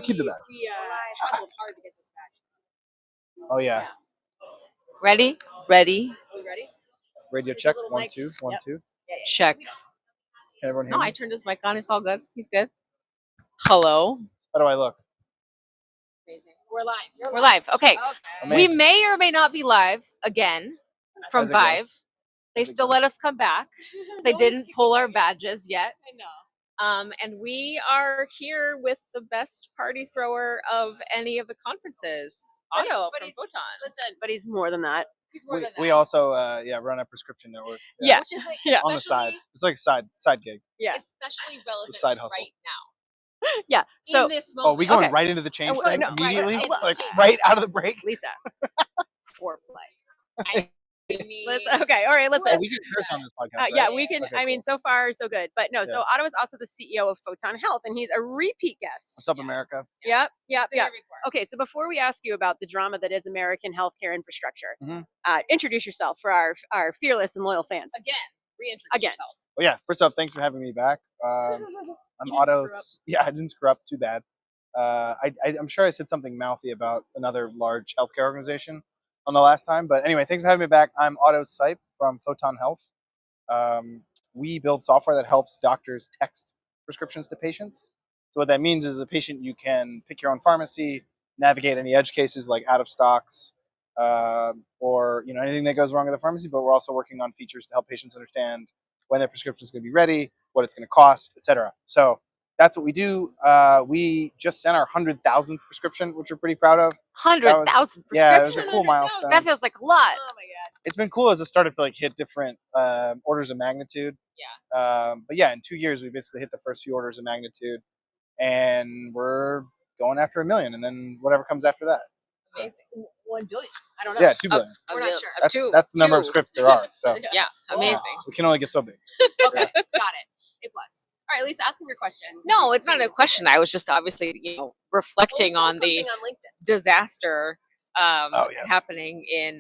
Keep the badge. We hustled hard to get this badge. Oh yeah. Ready? Are we ready? Radio check. 1 2 1 2. Check. Can everyone hear No, me? I turned his mic on. It's all good. He's good. Hello. How do I look? We're live. We're live. Okay. Amazing. We may or may not be live again from As it Vive. goes. They As it still goes. let us come back. They didn't pull our badges yet. I know. And we are here with the best party thrower of any of the conferences, Otto but from he's- Photon. Listen, But he's more than that. he's more than that. We also run a prescription network. Yeah. Which is like Yeah. On the side. It's like a side gig. Yeah. especially relevant side hustle. right now. Yeah. So in this moment. Oh, we going Okay. right into the change Well, thing no, immediately? right. Like Change. right out of the break? Lisa, foreplay. I mean, Listen, okay, all right, listen. Oh, we can curse on this podcast. Right? Yeah, we can. Okay, I mean, cool. so far so good. But no, so Yeah. Otto is also the CEO of Photon Health, and he's a repeat guest. What's up, America? Yep. been here before. Okay, so before we ask you about the drama that is American healthcare infrastructure, Mhm. Introduce yourself for our fearless and loyal fans. Again, reintroduce Again. yourself. Well, yeah. First off, thanks for having me back. I'm You didn't Otto. screw up. Yeah, I didn't screw up too bad. I'm sure I said something mouthy about another large healthcare organization on the last time, but anyway, thanks for having me back. I'm Otto Sipe from Photon Health. We build software that helps doctors text prescriptions to patients. So what that means is, as a patient, you can pick your own pharmacy, navigate any edge cases like out of stocks, or anything that goes wrong at the pharmacy. But we're also working on features to help patients understand when their prescription is going to be ready, what it's going to cost, etc. So that's what we do. We just sent our 100,000th prescription, which we're pretty proud of. 100,000 Yeah, it was prescriptions. a cool milestone. That feels like a lot. Oh my god. It's been cool as it started to hit different orders of magnitude. Yeah. But yeah, in 2 years we basically hit the first few orders of magnitude, and we're going after 1 million, and then whatever comes after that. Amazing. 1 billion. I don't know. Yeah, 2 billion. We're not sure. That's the number of scripts there are. So Yeah, amazing. we can only get so big. Okay, got it. A plus. All right, Lisa, ask him your question. No, it's not a question. I was just obviously, reflecting Well, on something the on LinkedIn. disaster Yes. happening in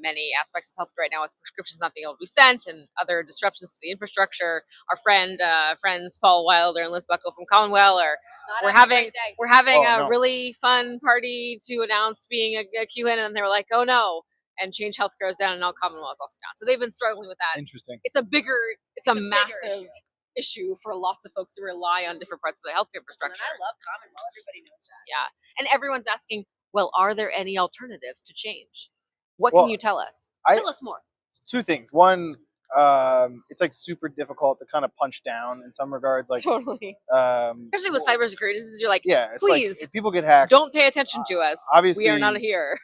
many aspects of health right now, with prescriptions not being able to be sent and other disruptions to the infrastructure. Our friends Paul Wilder and Liz Buckle from Commonwealth Not we're having a having great day. we're having Oh, a no. really fun party to announce being a QN, and they were like, oh no, and Change Healthcare is down and now Commonwealth is also down. So they've been struggling with that. Interesting. It's a bigger bigger massive issue for lots of folks who rely on different parts of the healthcare And infrastructure. I love Commonwealth. Everybody knows that. Yeah. And everyone's asking, well, are there any alternatives to change? What Well, can you tell us? Tell us more. 2 things. One, it's super difficult to kind of punch down in some regards. Like, Totally. Especially with cybersecurity, you're like, yeah, it's please, like if people get hacked, don't pay attention to us. obviously, We are not here.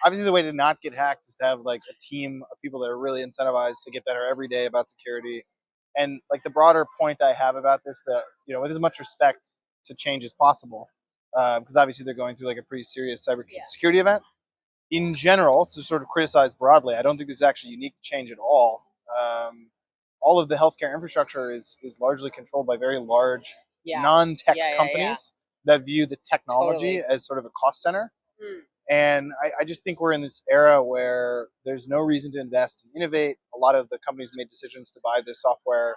obviously the way to not get hacked is to have a team of people that are really incentivized to get better every day about security. And the broader point I have about this, that with as much respect to change as possible, because obviously they're going through a pretty serious cybersecurity event. In general, to sort of criticize broadly, I don't think this is actually unique to change at all. All of the healthcare infrastructure is largely controlled by very large non-tech companies that view the technology as sort of a cost center. And I just think we're in this era where there's no reason to invest and innovate. A lot of the companies made decisions to buy this software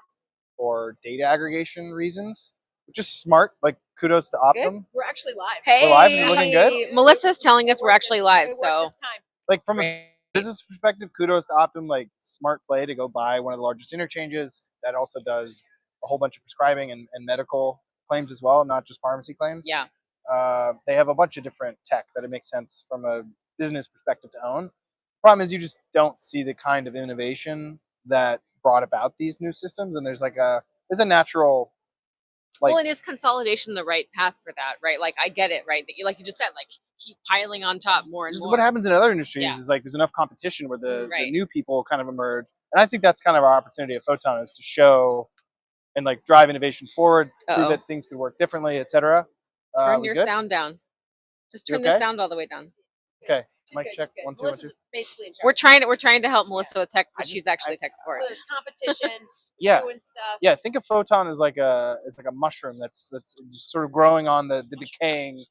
for data aggregation reasons, which is smart. Kudos to Optum. We're actually live. Hey, We're live. You're looking good. Melissa's telling us we're actually live. It worked So this time. From a business perspective, kudos to Optum. Smart play to go buy one of the largest interchanges that also does a whole bunch of prescribing and medical claims as well, not just pharmacy claims. yeah, They have a bunch of different tech that it makes sense from a business perspective to own. Problem is, you just don't see the kind of innovation that brought about these new systems, and there's a natural well, and is consolidation the right path for that, right? I get it, right? That you, like you just said, keep piling on top more and Just more. what happens in other industries Yeah. is there's enough competition where the Right. new people kind of emerge, and I think that's kind of our opportunity at Photon, is to show and drive innovation forward, prove Uh-oh. that things could work differently, etc. Turn we your good? sound down. Just You turn the okay? sound all the way down. Okay, She's mic good, check. she's good. 1 2 1 2. Melissa's basically in charge. We're trying to help Melissa with tech, but I she's just- actually I- tech support. So there's competition, Yeah. doing stuff. Yeah, think of Photon as like a mushroom that's just sort of growing on the decaying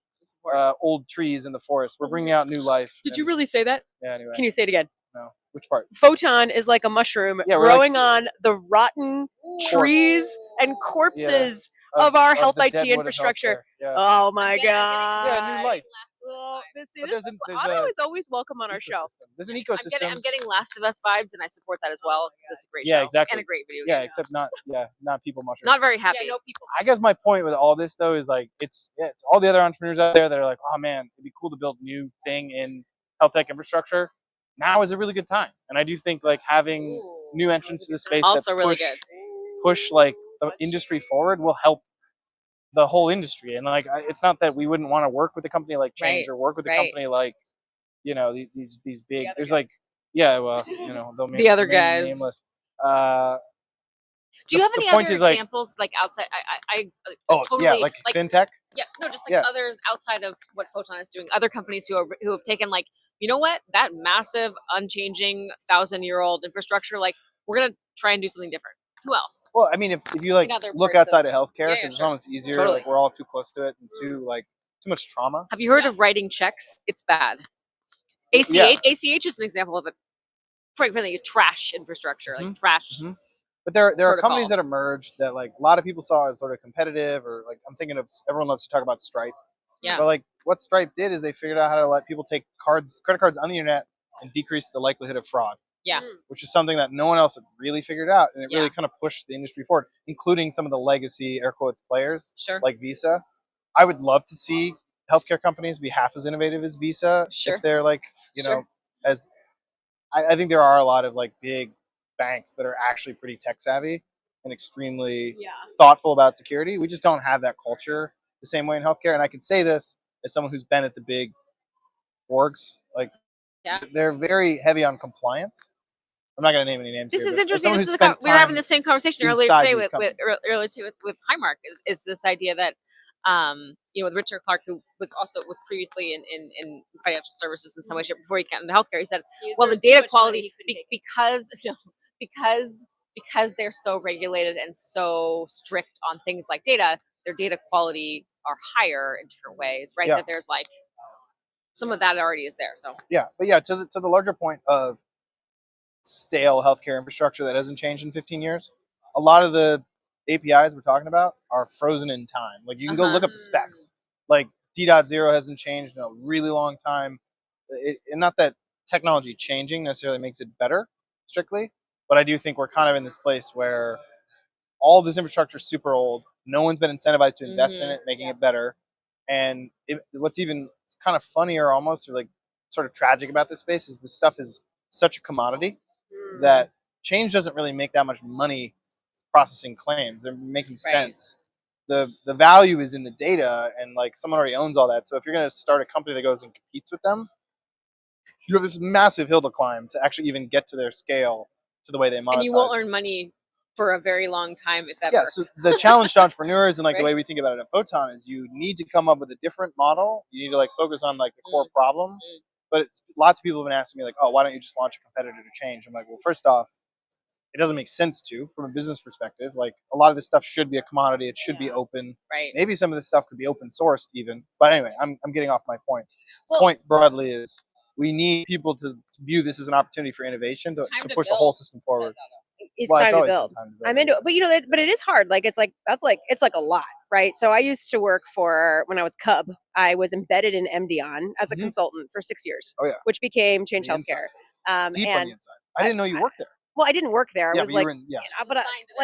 old trees in the forest. We're bringing out new life. Did you really say that? Yeah. Anyway. Can you say it again? No. Which part? Photon is like a mushroom Yeah, we're growing on the rotten trees and Ooh. corpses of our health the IT deadwood of infrastructure. healthcare. Yeah. Oh my I'm getting god. Yeah, new life. Well, But this there's is there's Otto a is always welcome on our show. ecosystem. There's an I'm ecosystem. getting Last of Us vibes, and I support that as well because it's a great Yeah, show exactly. and a great video Yeah, game. except not people mushroom. Not very happy. Yeah, no people. I guess my point with all this though is like it's all the other entrepreneurs out there that are like, oh man, it'd be cool to build new thing in health tech infrastructure. Now is a really good time, and I do think like having Ooh. new entrants to the space Also that really push good. push like the industry forward will help the whole industry. And like it's not that we wouldn't want to work with a company like Change Right, or work with a right. company like these big. other There's guys. like they'll The other remain guys. nameless. Uh, Do you have the any point other is, like- examples like outside? I oh totally yeah, like fintech. yeah, no, just like Yeah. others outside of what Photon is doing. Other companies who have taken like, you know what, that massive, unchanging, 1,000-year-old infrastructure, like we're gonna try and do something different. Who else? Well, I mean, if you like In other look parts of- outside of healthcare, Yeah, because yeah, it's sure. almost easier. Totally. Like we're all too close to it and too much trauma. Have you heard Yeah. of writing checks? It's bad. ACH Yeah. ACH is an example of it. Frankly, trash infrastructure, like trash. Mhm. But there are Protocol. companies that emerged that like a lot of people saw as sort of competitive, or like I'm thinking of everyone loves to talk about Stripe. Yeah. But like what Stripe did is they figured out how to let people take credit cards on the internet and decrease the likelihood of fraud, Yeah. which is something that no one else had really figured out, and it Yeah. really kind of pushed the industry forward, including some of the legacy air quotes players Sure. like Visa. I would love to see healthcare companies be half as innovative as Visa Sure. if they're like Sure. as I think there are a lot of like big banks that are actually pretty tech savvy and extremely Yeah. thoughtful about security. We just don't have that culture the same way in healthcare. And I can say this as someone who's been at the big orgs. Like Yeah. they're very heavy on compliance. I'm not going to name any names. This here, is but as interesting. someone This who's is spent we were having time the same conversation earlier inside today these companies. with Highmark is this idea that with Richard Clark, who was previously in financial services in some way, shape, before he got into healthcare. He said, well, the data quality because they're so regulated and so strict on things like data, their data quality are higher in different ways, right? Yeah. That there's like some of that already is there. So Yeah, but yeah, to the larger point of stale healthcare infrastructure that hasn't changed in 15 years, a lot of the APIs we're talking about are frozen in time. Like you can go look up the specs. Like D.0 hasn't changed in a really long time. And not that technology changing necessarily makes it better, strictly, but I do think we're kind of in this place where all this infrastructure is super old. No one's been incentivized to invest in it, making it better. And what's even kind of funnier, almost, or like sort of tragic about this space is this stuff is such a commodity that change doesn't really make that much money processing claims. They're making sense. The value is in the data, and like someone already owns all that. So if you're going to start a company that goes and competes with them, you have this massive hill to climb to actually even get to their scale to the way they monetize. And you won't earn money for a very long time, if ever. Yeah, so the challenge to entrepreneurs and like Right. the way we think about it at Photon is you need to come up with a different model. You need to like focus on like the core problem. But lots of people have been asking me like, oh, why don't you just launch a competitor to Change? I'm like, well, first off, it doesn't make sense to from a business perspective. Like a lot of this stuff should be a commodity. It should be open. Right. Maybe some of this stuff could be open sourced even. But anyway, I'm getting off my point. Well- Point broadly is we need people to view this as an opportunity for innovation It's to time to push the build, whole system forward. It's Well, time to always been build. time to build. I'm into it, but it is hard. Like it's like a lot, right? So I used to work when I was Cub. I was embedded in MDON as a consultant for 6 years. Oh, yeah. Which became Change The Healthcare. Deep on And the inside. I didn't know you worked there. well, I didn't work there. I Yeah, was but like, you were in, yes. but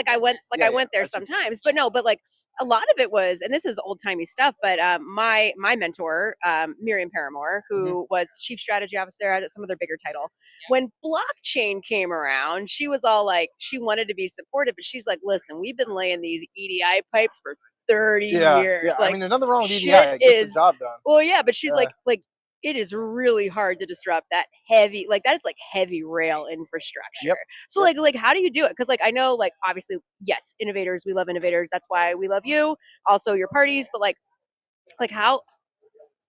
I went there I see. sometimes. But no, but like a lot of it was, and this is old timey stuff. But my mentor, Miriam Paramore, who was chief strategy officer at some other bigger title, when blockchain came around, she was all like, she wanted to be supportive, but she's like, listen, we've been laying these EDI pipes for 30 years. Yeah. Like, I mean, there's nothing wrong with EDI. shit It gets is- the job done. well, yeah, but she's Yeah. like. It is really hard to disrupt that heavy, like that is like heavy rail infrastructure. Yep. So like how do you do it? Because like I know, like obviously, yes, innovators, we love innovators. That's why we love you. Also your parties, but like how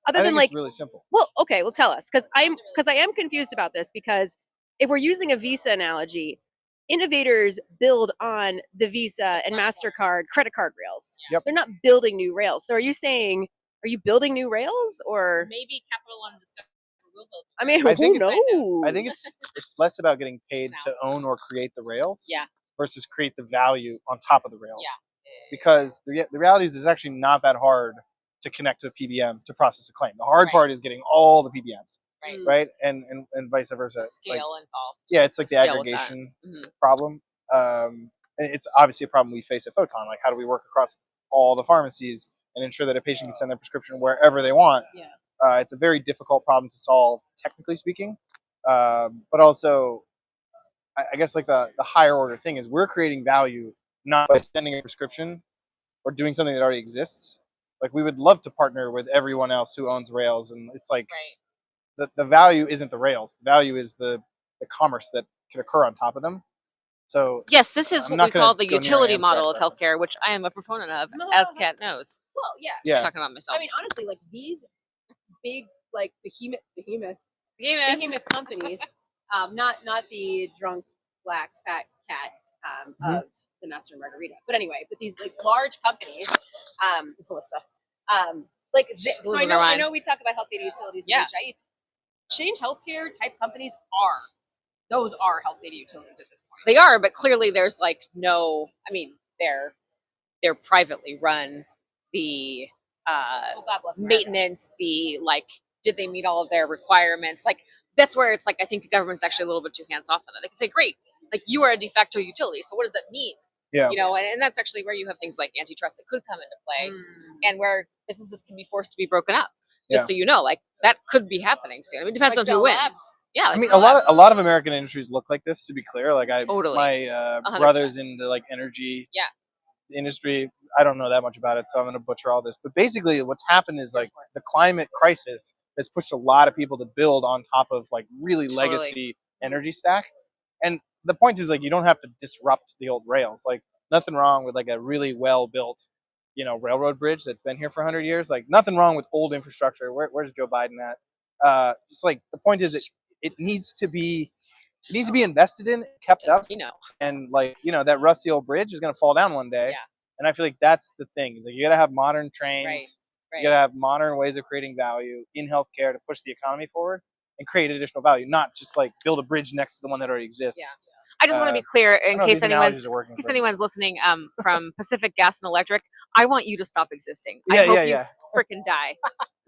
other I than think like it's really simple. well, okay, well tell us because I am confused about this because if we're using a Visa analogy, innovators build on the Visa and MasterCard credit card rails. Yep. They're not building new rails. So are you building new rails or Maybe Capital One Discover will build. I mean, I who think knows? I think it's less about getting paid to own or create the rails Yeah. versus create the value on top of the rails. Yeah. because the reality is it's actually not that hard to connect to a PBM to process a claim. The hard Right. part is getting all the PBMs, Right. right? And vice versa. The scale involved. Yeah, it's like the scale with that. aggregation Mhm. problem. And it's obviously a problem we face at Photon. Like, how do we work across all the pharmacies and ensure that a patient can send their prescription wherever they want? Yeah. It's a very difficult problem to solve, technically speaking. But also, I guess like the higher order thing is we're creating value not by sending a prescription or doing something that already exists. Like, we would love to partner with everyone else who owns rails, and it's like Right. the value isn't the rails. The value is the commerce that can occur on top of them. So Yes, this is I'm what not we gonna call the go near utility Amtrak model of reference. healthcare, which I am a proponent of, as Kat knows. Well, yeah. Yeah. Just talking about myself. I mean, honestly, like these big, like behemoth Yeah. companies, not the drunk black fat cat Mhm. of the Master Margarita, but anyway, but these like large companies, Melissa, like She's so I losing her know mind. we talk about health data utilities, Yeah. and HIEs. Change Healthcare type companies those are health data utilities at this point. They are, but clearly there's like no. I mean, they're privately run. The Well, God bless America. maintenance, the like, did they meet all of their requirements? Like, that's where it's like I think the government's actually a little bit too hands off on it. They can say, great, like you are a de facto utility, so what does that mean? Yeah. You know, and that's actually where you have things like antitrust that could come into play, and where businesses can be forced to be broken up. Just Yeah. so you know, like that could be happening soon. I mean, it depends Like on who Bell wins. Labs. Yeah, like I mean, Bell a Labs. lot of American industries look like this. To be clear, like Totally. my 100%. brother's into like energy. Yeah. Industry. I don't know that much about it, so I'm going to butcher all this. But basically, what's happened is like the climate crisis has pushed a lot of people to build on top of like really Totally. legacy energy stack. And the point is, like, you don't have to disrupt the old rails. Like, nothing wrong with like a really well built, railroad bridge that's been here for 100 years. Like, nothing wrong with old infrastructure. Where's Joe Biden at? Just like the point is, it needs to be invested in, kept up, Just, and like that rusty old bridge is going to fall down one day. Yeah. And I feel like that's the thing. Is like you got to have modern trains. Right. You got to have modern ways of creating value in healthcare to push the economy forward and create additional value, not just like build a bridge next to the one that already exists. Yeah. I just want to be clear in case these analogies anyone's are working in case for me. anyone's listening from Pacific Gas and Electric. I want you to stop existing. Yeah, I hope yeah, you yeah. freaking die.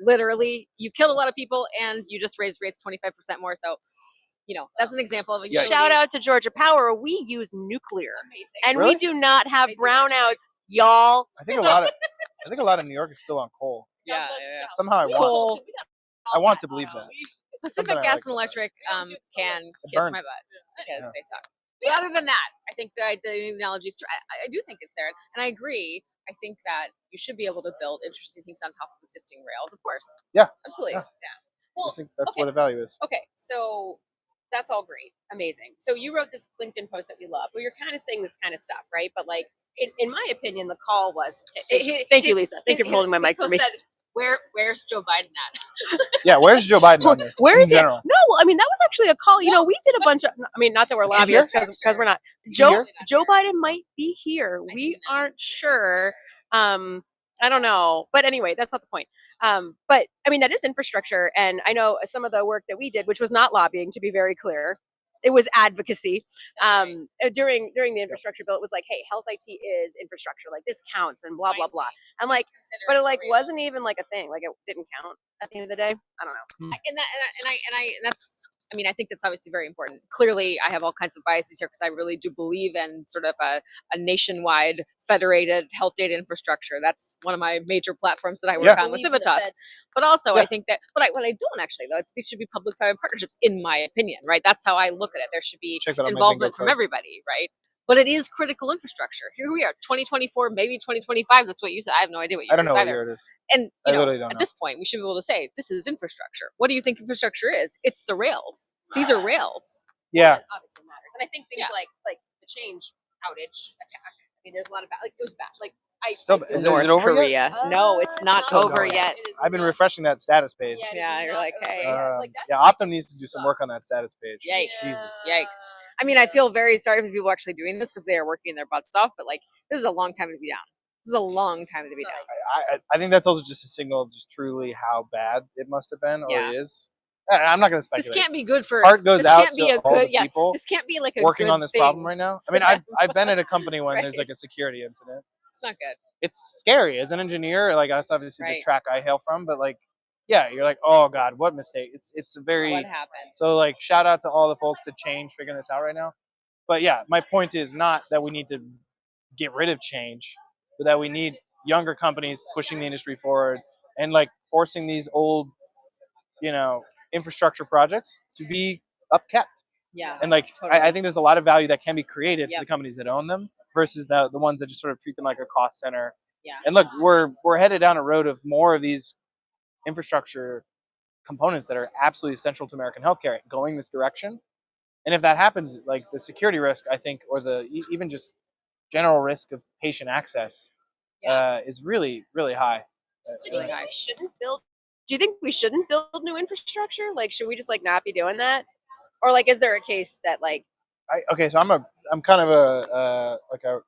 Literally, you killed a lot of people and you just raised rates 25% more. So, that's an example of a Yeah. utility. Shout out to Georgia Power. We use nuclear, Amazing. and Really? we do not have They do, brownouts, y'all. I think a lot of New York is still on coal. Yeah. Somehow I Coal. want to believe that. Pacific Something I Gas like and about Electric can It kiss my burns. butt because Yeah. they suck. But other than that, I think the analogy is true. I do think it's there, and I agree. I think that you should be able to build interesting things on top of existing rails, of course. Yeah. Absolutely. Yeah. Yeah. I Well, just think that's okay. where the value is. Okay, so that's all great, amazing. So you wrote this LinkedIn post that we love, where you're kind of saying this kind of stuff, right? But like, in my opinion, the call was. Thank you, Lisa. Thank you for holding my mic for me. Said, where's Joe Biden at? Yeah, where's Joe Biden on this? Where in is he? general? No, I mean that was actually a call. We did a bunch of. I mean, not that we're Is he lobbyists here? because we're not. Is he here? Joe Biden might be here. We think no. aren't sure. I don't know, but anyway, that's not the point. But I mean that is infrastructure, and I know some of the work that we did, which was not lobbying, to be very clear. It was advocacy. During the infrastructure bill, it was like, hey, health IT is infrastructure. Like this counts, and blah blah blah. And like, but it like wasn't even like a thing. Like it didn't count at the end of the day. I don't know. And that's. I mean, I think that's obviously very important. Clearly, I have all kinds of biases here because I really do believe in sort of a nationwide federated health data infrastructure. That's one of my major platforms that I work on with Civitas. But also, I think that, what I don't actually though, these should be public-private partnerships, in my opinion, right? That's how I look at it. There should be Check that on my involvement bingo from card. everybody, right? But it is critical infrastructure. Here we are, 2024, maybe 2025. That's what you said. I have no idea what I year don't it know is what either. year it is. And I literally don't at know. this point, we should be able to say this is infrastructure. What do you think infrastructure is? It's the rails. These are rails. Yeah. That obviously matters, and I think things like the change outage attack. I mean, there's a lot of it goes back. Like Is it over yet? No, it's not Still over going. yet. I've been refreshing that status page. Yeah, you're like, hey. Yeah, Optum needs to do some work on that status page. Yikes. Jesus. Yikes. I mean, I feel very sorry for people actually doing this because they are working their butts off, but like, this is a long time to be down. This is a long time to be down. I think that's also just a signal of just truly how bad it must have been or Yeah. is. I'm not going to speculate. This can't be good for. Heart goes this out can't be to a all good. the Yeah. people This can't be like a working good on this thing problem right now. I mean, I've been at a company when there's Right. like a security incident, It's not good. It's scary as an engineer. Like that's obviously the Right. track I hail from, but like, yeah, you're like, oh god, what mistake? It's a very What happened? so like shout out to all the folks at Change figuring this out right now. But yeah, my point is not that we need to get rid of change, but that we need younger companies pushing the industry forward and like forcing these old, infrastructure projects to be upkept. Yeah. And like Totally. I think there's a lot of value that can be created Yep. for the companies that own them versus the ones that just sort of treat them like a cost center. Yeah. And look, we're headed down a road of more of these infrastructure components that are absolutely essential to American healthcare going this direction. And if that happens, like the security risk, I think, or the even just general risk of patient access is really, really high. It's really high. Shouldn't build. Do you think we shouldn't build new infrastructure? Like, should we just like not be doing that? Or like, is there a case that like, Okay, so I'm kind of a like a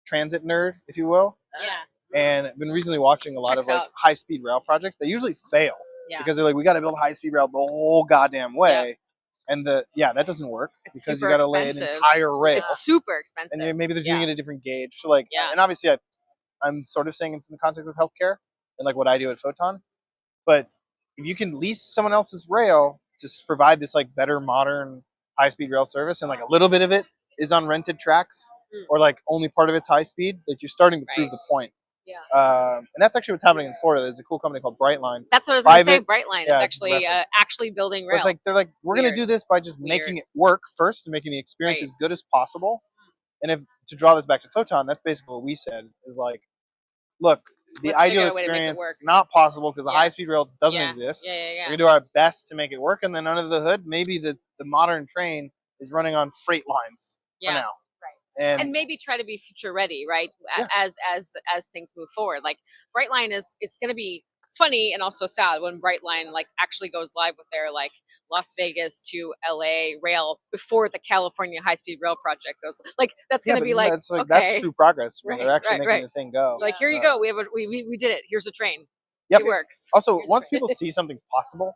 transit nerd, if you will, Yeah. and I've been recently watching a lot Checks of like out. high speed rail projects. They usually fail Yeah. because they're like, we got to build high speed rail the whole goddamn way, and that doesn't work It's because you super got to lay an expensive. entire rail, It's super expensive. and maybe they're doing Yeah. it at a different gauge. So like, Yeah. and obviously I'm sort of saying it's in the context of healthcare and like what I do at Photon, but if you can lease someone else's rail to provide this like better modern high speed rail service and like a little bit of it is on rented tracks or like only part of it's high speed, like you're starting to prove Right. the point. Yeah. And that's actually what's happening in Florida. There's a cool company called Brightline. That's what I was going to say. Vive, Brightline yeah, is it's reference. actually building But rail. it's like they're like, we're going to Weird. do this by just making Weird. it work first and making the experience Right. as good as possible. And if to draw this back to Photon, that's basically what we said is like, look, the Let's figure ideal out a way to make it experience work. is not possible because the Yeah. high speed rail doesn't Yeah. exist. Yeah. We're Yeah. gonna do our best to make it work, and then under the hood, maybe the modern train is running on freight lines for Yeah. now. Right. And And maybe try to be future ready, right? Yeah. As things move forward. Like Brightline it's going to be funny and also sad when Brightline like actually goes live with their like Las Vegas to LA rail before the California high speed rail project goes. Like that's yeah, going to but be like, that's like okay, that's true progress when Right, they're actually right, making right. the thing go. like here you Uh, go. We did it. Here's a train. Yep. It works. Also, Here's a once train. people see something's possible,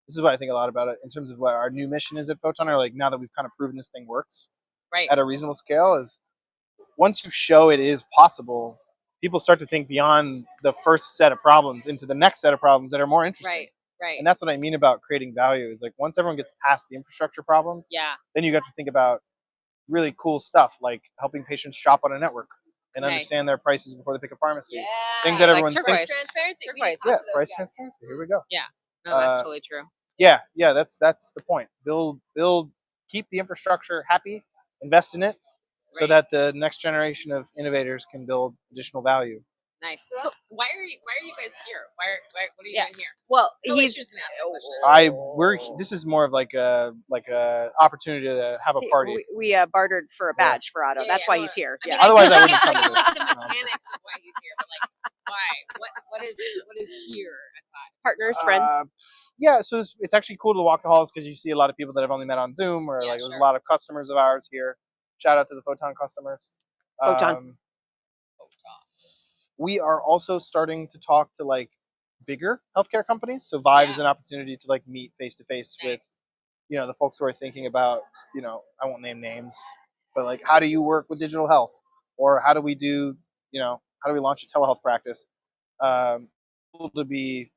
this is what I think a lot about it in terms of what our new mission is at Photon, or like now that we've kind of proven this thing works Right. at a reasonable scale, is once you show it is possible, people start to think beyond the first set of problems into the next set of problems that are more interesting. Right. Right. And that's what I mean about creating value is like once everyone gets past the infrastructure problems, Yeah. then you got to think about really cool stuff like helping patients shop on a network and Nice. understand their prices before they pick a pharmacy. Yeah. Things that Like everyone turquoise. thinks. Transparency. We Turquoise. just Yeah, talked to those price guys. transparency. Here we go. No, that's Uh, totally true. Yeah, that's the point. Build, keep the infrastructure happy, invest in it, so Right. that the next generation of innovators can build additional value. Nice. So why are you guys here? What are you Yeah. doing here? well, So he's she's gonna ask that question. This is more of like a opportunity to have a party. we bartered for a Yeah. badge for Otto. Yeah, That's yeah, why no, he's here. I mean, Yeah. Otherwise, I get wouldn't come to the this. mechanics of why he's here, but like, why? What is here? Partners, friends. Yeah, so it's actually cool to walk the halls because you see a lot of people that I've only met on Zoom, or Yeah, like there's sure. a lot of customers of ours here. Shout out to the Photon customers. Photon. We are also starting to talk to like bigger healthcare companies. So Vive is an opportunity to like meet face to face with, the folks who are thinking about, I won't name names, but like how do you work with digital health, or how do we do, how do we launch a telehealth practice? Cool to be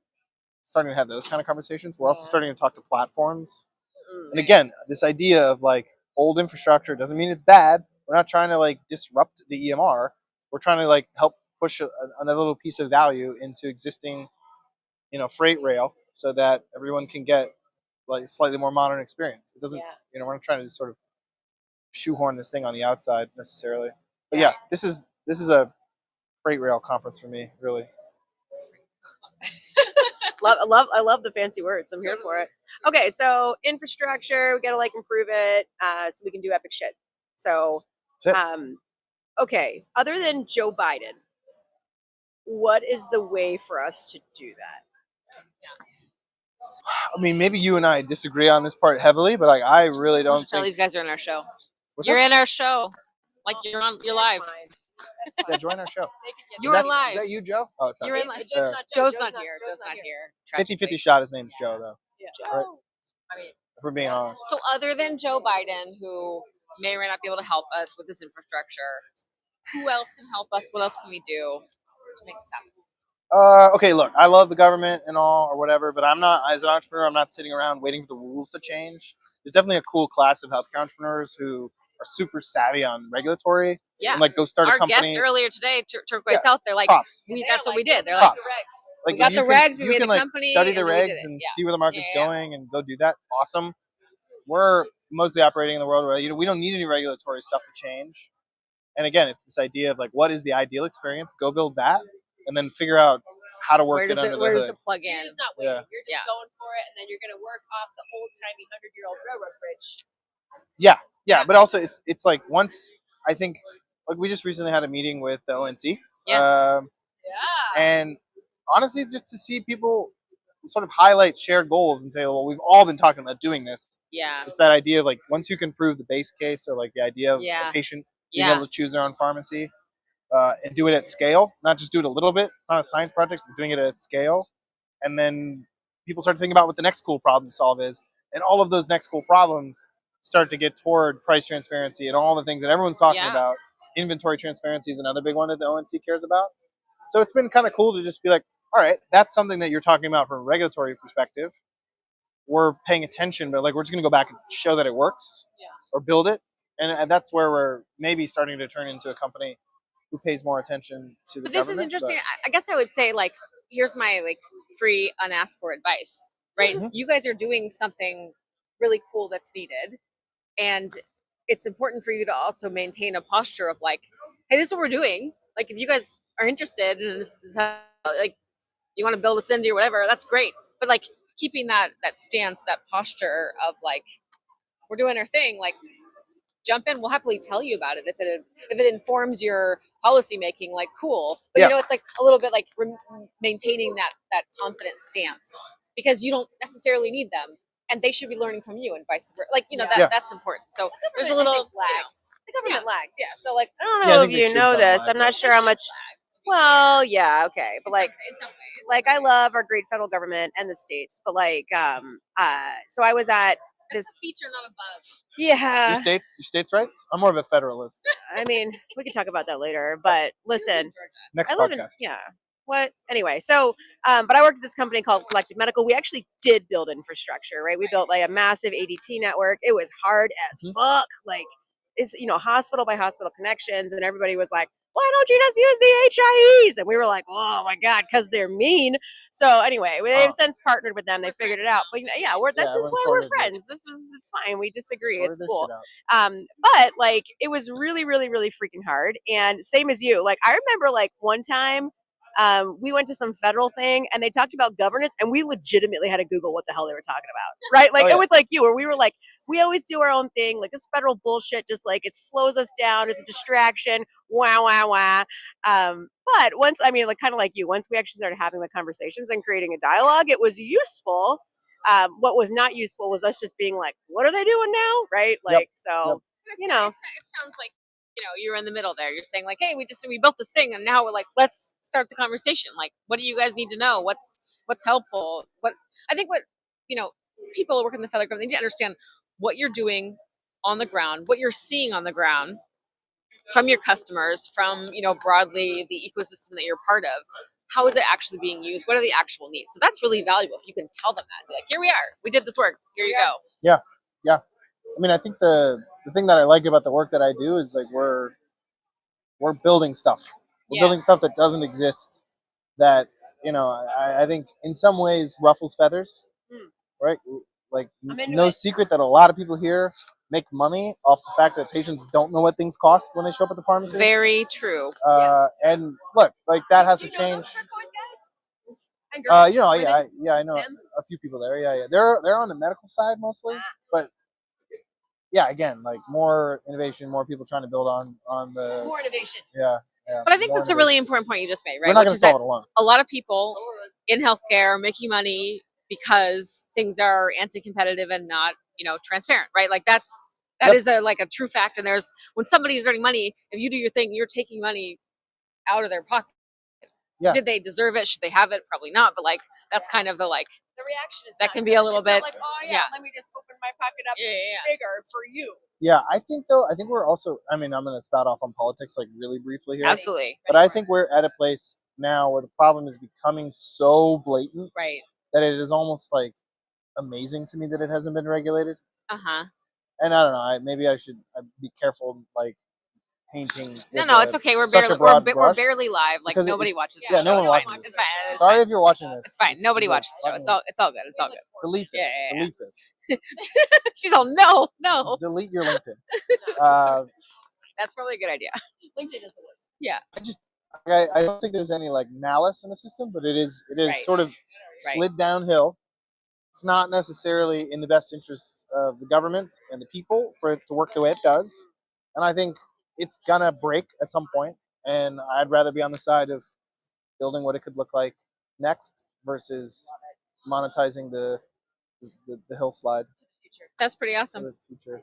starting to have those kind of conversations. We're also starting to talk to platforms. And again, this idea of like old infrastructure doesn't mean it's bad. We're not trying to like disrupt the EMR. We're trying to like help push another little piece of value into existing, freight rail so that everyone can get like a slightly more modern experience. It doesn't, we're not trying to just sort of shoehorn this thing on the outside necessarily. But yeah, this is a freight rail conference for me, really. I love the fancy words. I'm here for it. Okay, so infrastructure, we gotta like improve it, so we can do epic shit. So, That's it. okay, other than Joe Biden, what is the way for us to do that? I mean, maybe you and I disagree on this part heavily, but like I really don't Tell think. these guys are in our show. What's You're up? in our show. Like you're live. Yeah, join our show. You're Is live. that you, Joe? Oh, it's not. You're in live. Uh, Joe's not here. Joe's not here. 50-50 shot. His name's Joe, though. Joe. Right. I mean, If we're being honest. so other than Joe Biden, who may or may not be able to help us with this infrastructure, Who else can help us? What else can we do to make this happen? Okay, look, I love the government and all or whatever, but I'm not, as an entrepreneur, I'm not sitting around waiting for the rules to change. There's definitely a cool class of healthcare entrepreneurs who are super savvy on regulatory Yeah. and like go start a Our guest company. earlier today, Turquoise Yeah, Health, they're like, Props. that's what we did. They're like, Props. Like we got you the can, regs, we you made can the like company, study the and then we did regs it. and Yeah. see where the market's Yeah. going and go do that. Awesome. We're mostly operating in the world where we don't need any regulatory stuff to change. And again, it's this idea of like, what is the ideal experience? Go build that, and then figure out how to work it under the Where does hood. it plug So in? you're just not waiting. Yeah. You're just going for it, and then you're going to work off the old timey 100-year-old railroad bridge. Yeah, Yeah. but also it's like once I think like we just recently had a meeting with the ONC, Yeah. and honestly, just to see people sort of highlight shared goals and say, well, we've all been talking about doing this. Yeah. It's that idea of like once you can prove the base case or like the idea of Yeah. a patient being Yeah. able to choose their own pharmacy and do it at scale, not just do it a little bit. It's not a science project, but doing it at scale, and then people start to think about what the next cool problem to solve is, and all of those next cool problems start to get toward price transparency and all the things that everyone's talking Yeah. about. Inventory transparency is another big one that the ONC cares about. So it's been kind of cool to just be like, all right, that's something that you're talking about from a regulatory perspective. We're paying attention, but like we're just going to go back and show that it works or build it. And that's where we're maybe starting to turn into a company who pays more attention to the But this is government. interesting. I guess I would say, like, here's my like free unasked for advice, right? Mhm. You guys are doing something really cool that's needed, and it's important for you to also maintain a posture of like, hey, this is what we're doing. Like, if you guys are interested and this is how, like, you want to build a Cindy or whatever, that's great. But like keeping that stance, that posture of like, we're doing our thing, like jump in. We'll happily tell you about it if it informs your policy making. Like, cool. But Yeah. you know, it's like a little bit like maintaining that confident stance because you don't necessarily need them, and they should be learning from you, and vice versa. Like, you know, Yeah. that's important. So there's a Government, I little think, lags. The government yeah. lags. Yeah. So like, I don't Yeah, I know if think they you should know come this. live, I'm not but- sure how much. Well, yeah, okay, but like, in some ways, like I love our great federal government and the states, but like, so I was at this. that's a feature, not a bug. Yeah, Your states' rights. I'm more of a federalist. I mean, we could talk about that later. But listen, Next I live in podcast. what anyway. So, but I worked at this company called Collective Medical. We actually did build infrastructure, right? We built like a massive ADT network. It was hard as fuck. Like, it's hospital by hospital connections, and everybody was like, "Why don't you just use the HIEs?" And we were like, "Oh my god," because they're mean. So anyway, they've since partnered with them. They figured it out. But yeah, this is everyone why we're sorted friends. It's fine. We disagree. sorted It's their cool. shit out. But like it was really, really, really freaking hard. And same as you, like I remember like one time we went to some federal thing and they talked about governance and we legitimately had to Google what the hell they were talking about. Right? Like Oh, yeah. it was like you, where we were like, we always do our own thing. Like this federal bullshit just like it slows us down. It's a distraction. Wah wah wah. But once like kind of like you, once we actually started having the conversations and creating a dialogue, it was useful. What was not useful was us just being like, what are they doing now? Right? Like, so, you know, it sounds like, you know, you're in the middle there. You're saying like, hey, we built this thing, and now we're like, let's start the conversation. Like, what do you guys need to know? What's helpful? What I think what you know, people who work in the federal government, they need to understand what you're doing on the ground, what you're seeing on the ground from your customers, from broadly the ecosystem that you're part of. How is it actually being used? What are the actual needs? So that's really valuable if you can tell them that. Be like, here we are. We did this work. Here you go. Yeah. I mean, I think the thing that I like about the work that I do is like we're building stuff. We're building stuff that doesn't exist. That I think in some ways ruffles feathers, right? Like no secret that a lot of people here make money off the fact that patients don't know what things cost when they show up at the pharmacy. Very true. And look, like that has to change. Yeah, I know a few people there. Yeah. They're on the medical side mostly, but yeah, again, like more innovation, more people trying to build on the more innovation. yeah. But I think more that's a really important point you just made, right? We're not Which going to is that solve it alone. a lot of people in healthcare are making money because things are anti-competitive and not, transparent, right? Like that is a true fact. And when somebody is earning money, if you do your thing, you're taking money out of their pocket. Yeah. Did they deserve it? Should they have it? Probably not. But like, that's kind of the like, The reaction is that not can be a good. little It's not bit- like, oh yeah. let me just open my pocket up Yeah. bigger for you. Yeah, I think we're also. I mean, I'm going to spout off on politics like really briefly here, Absolutely. but I think we're at a place now where the problem is becoming so blatant Right. that it is almost like amazing to me that it hasn't been regulated. Uh-huh. And I don't know. Maybe I should be careful, like painting. No, it's okay. We're such barely a broad we're brush. barely live. Like Because nobody watches the yeah, show. no one It's watches fine. this. It's fine. It's Sorry fine. if you're watching this. It's fine. This Nobody is a watches the show. fucking- It's all good. It's all good. delete this. Yeah. Delete this. She's all no. Delete your LinkedIn. That's probably a good idea. LinkedIn is the worst. Yeah. I don't think there's any like malice in the system, but it is Right. sort of slid downhill. It's not necessarily in the best interests of the government and the people for it to work the way it does, and I think it's gonna break at some point. And I'd rather be on the side of building what it could look like next versus monetizing the hillslide That's pretty for awesome. the future.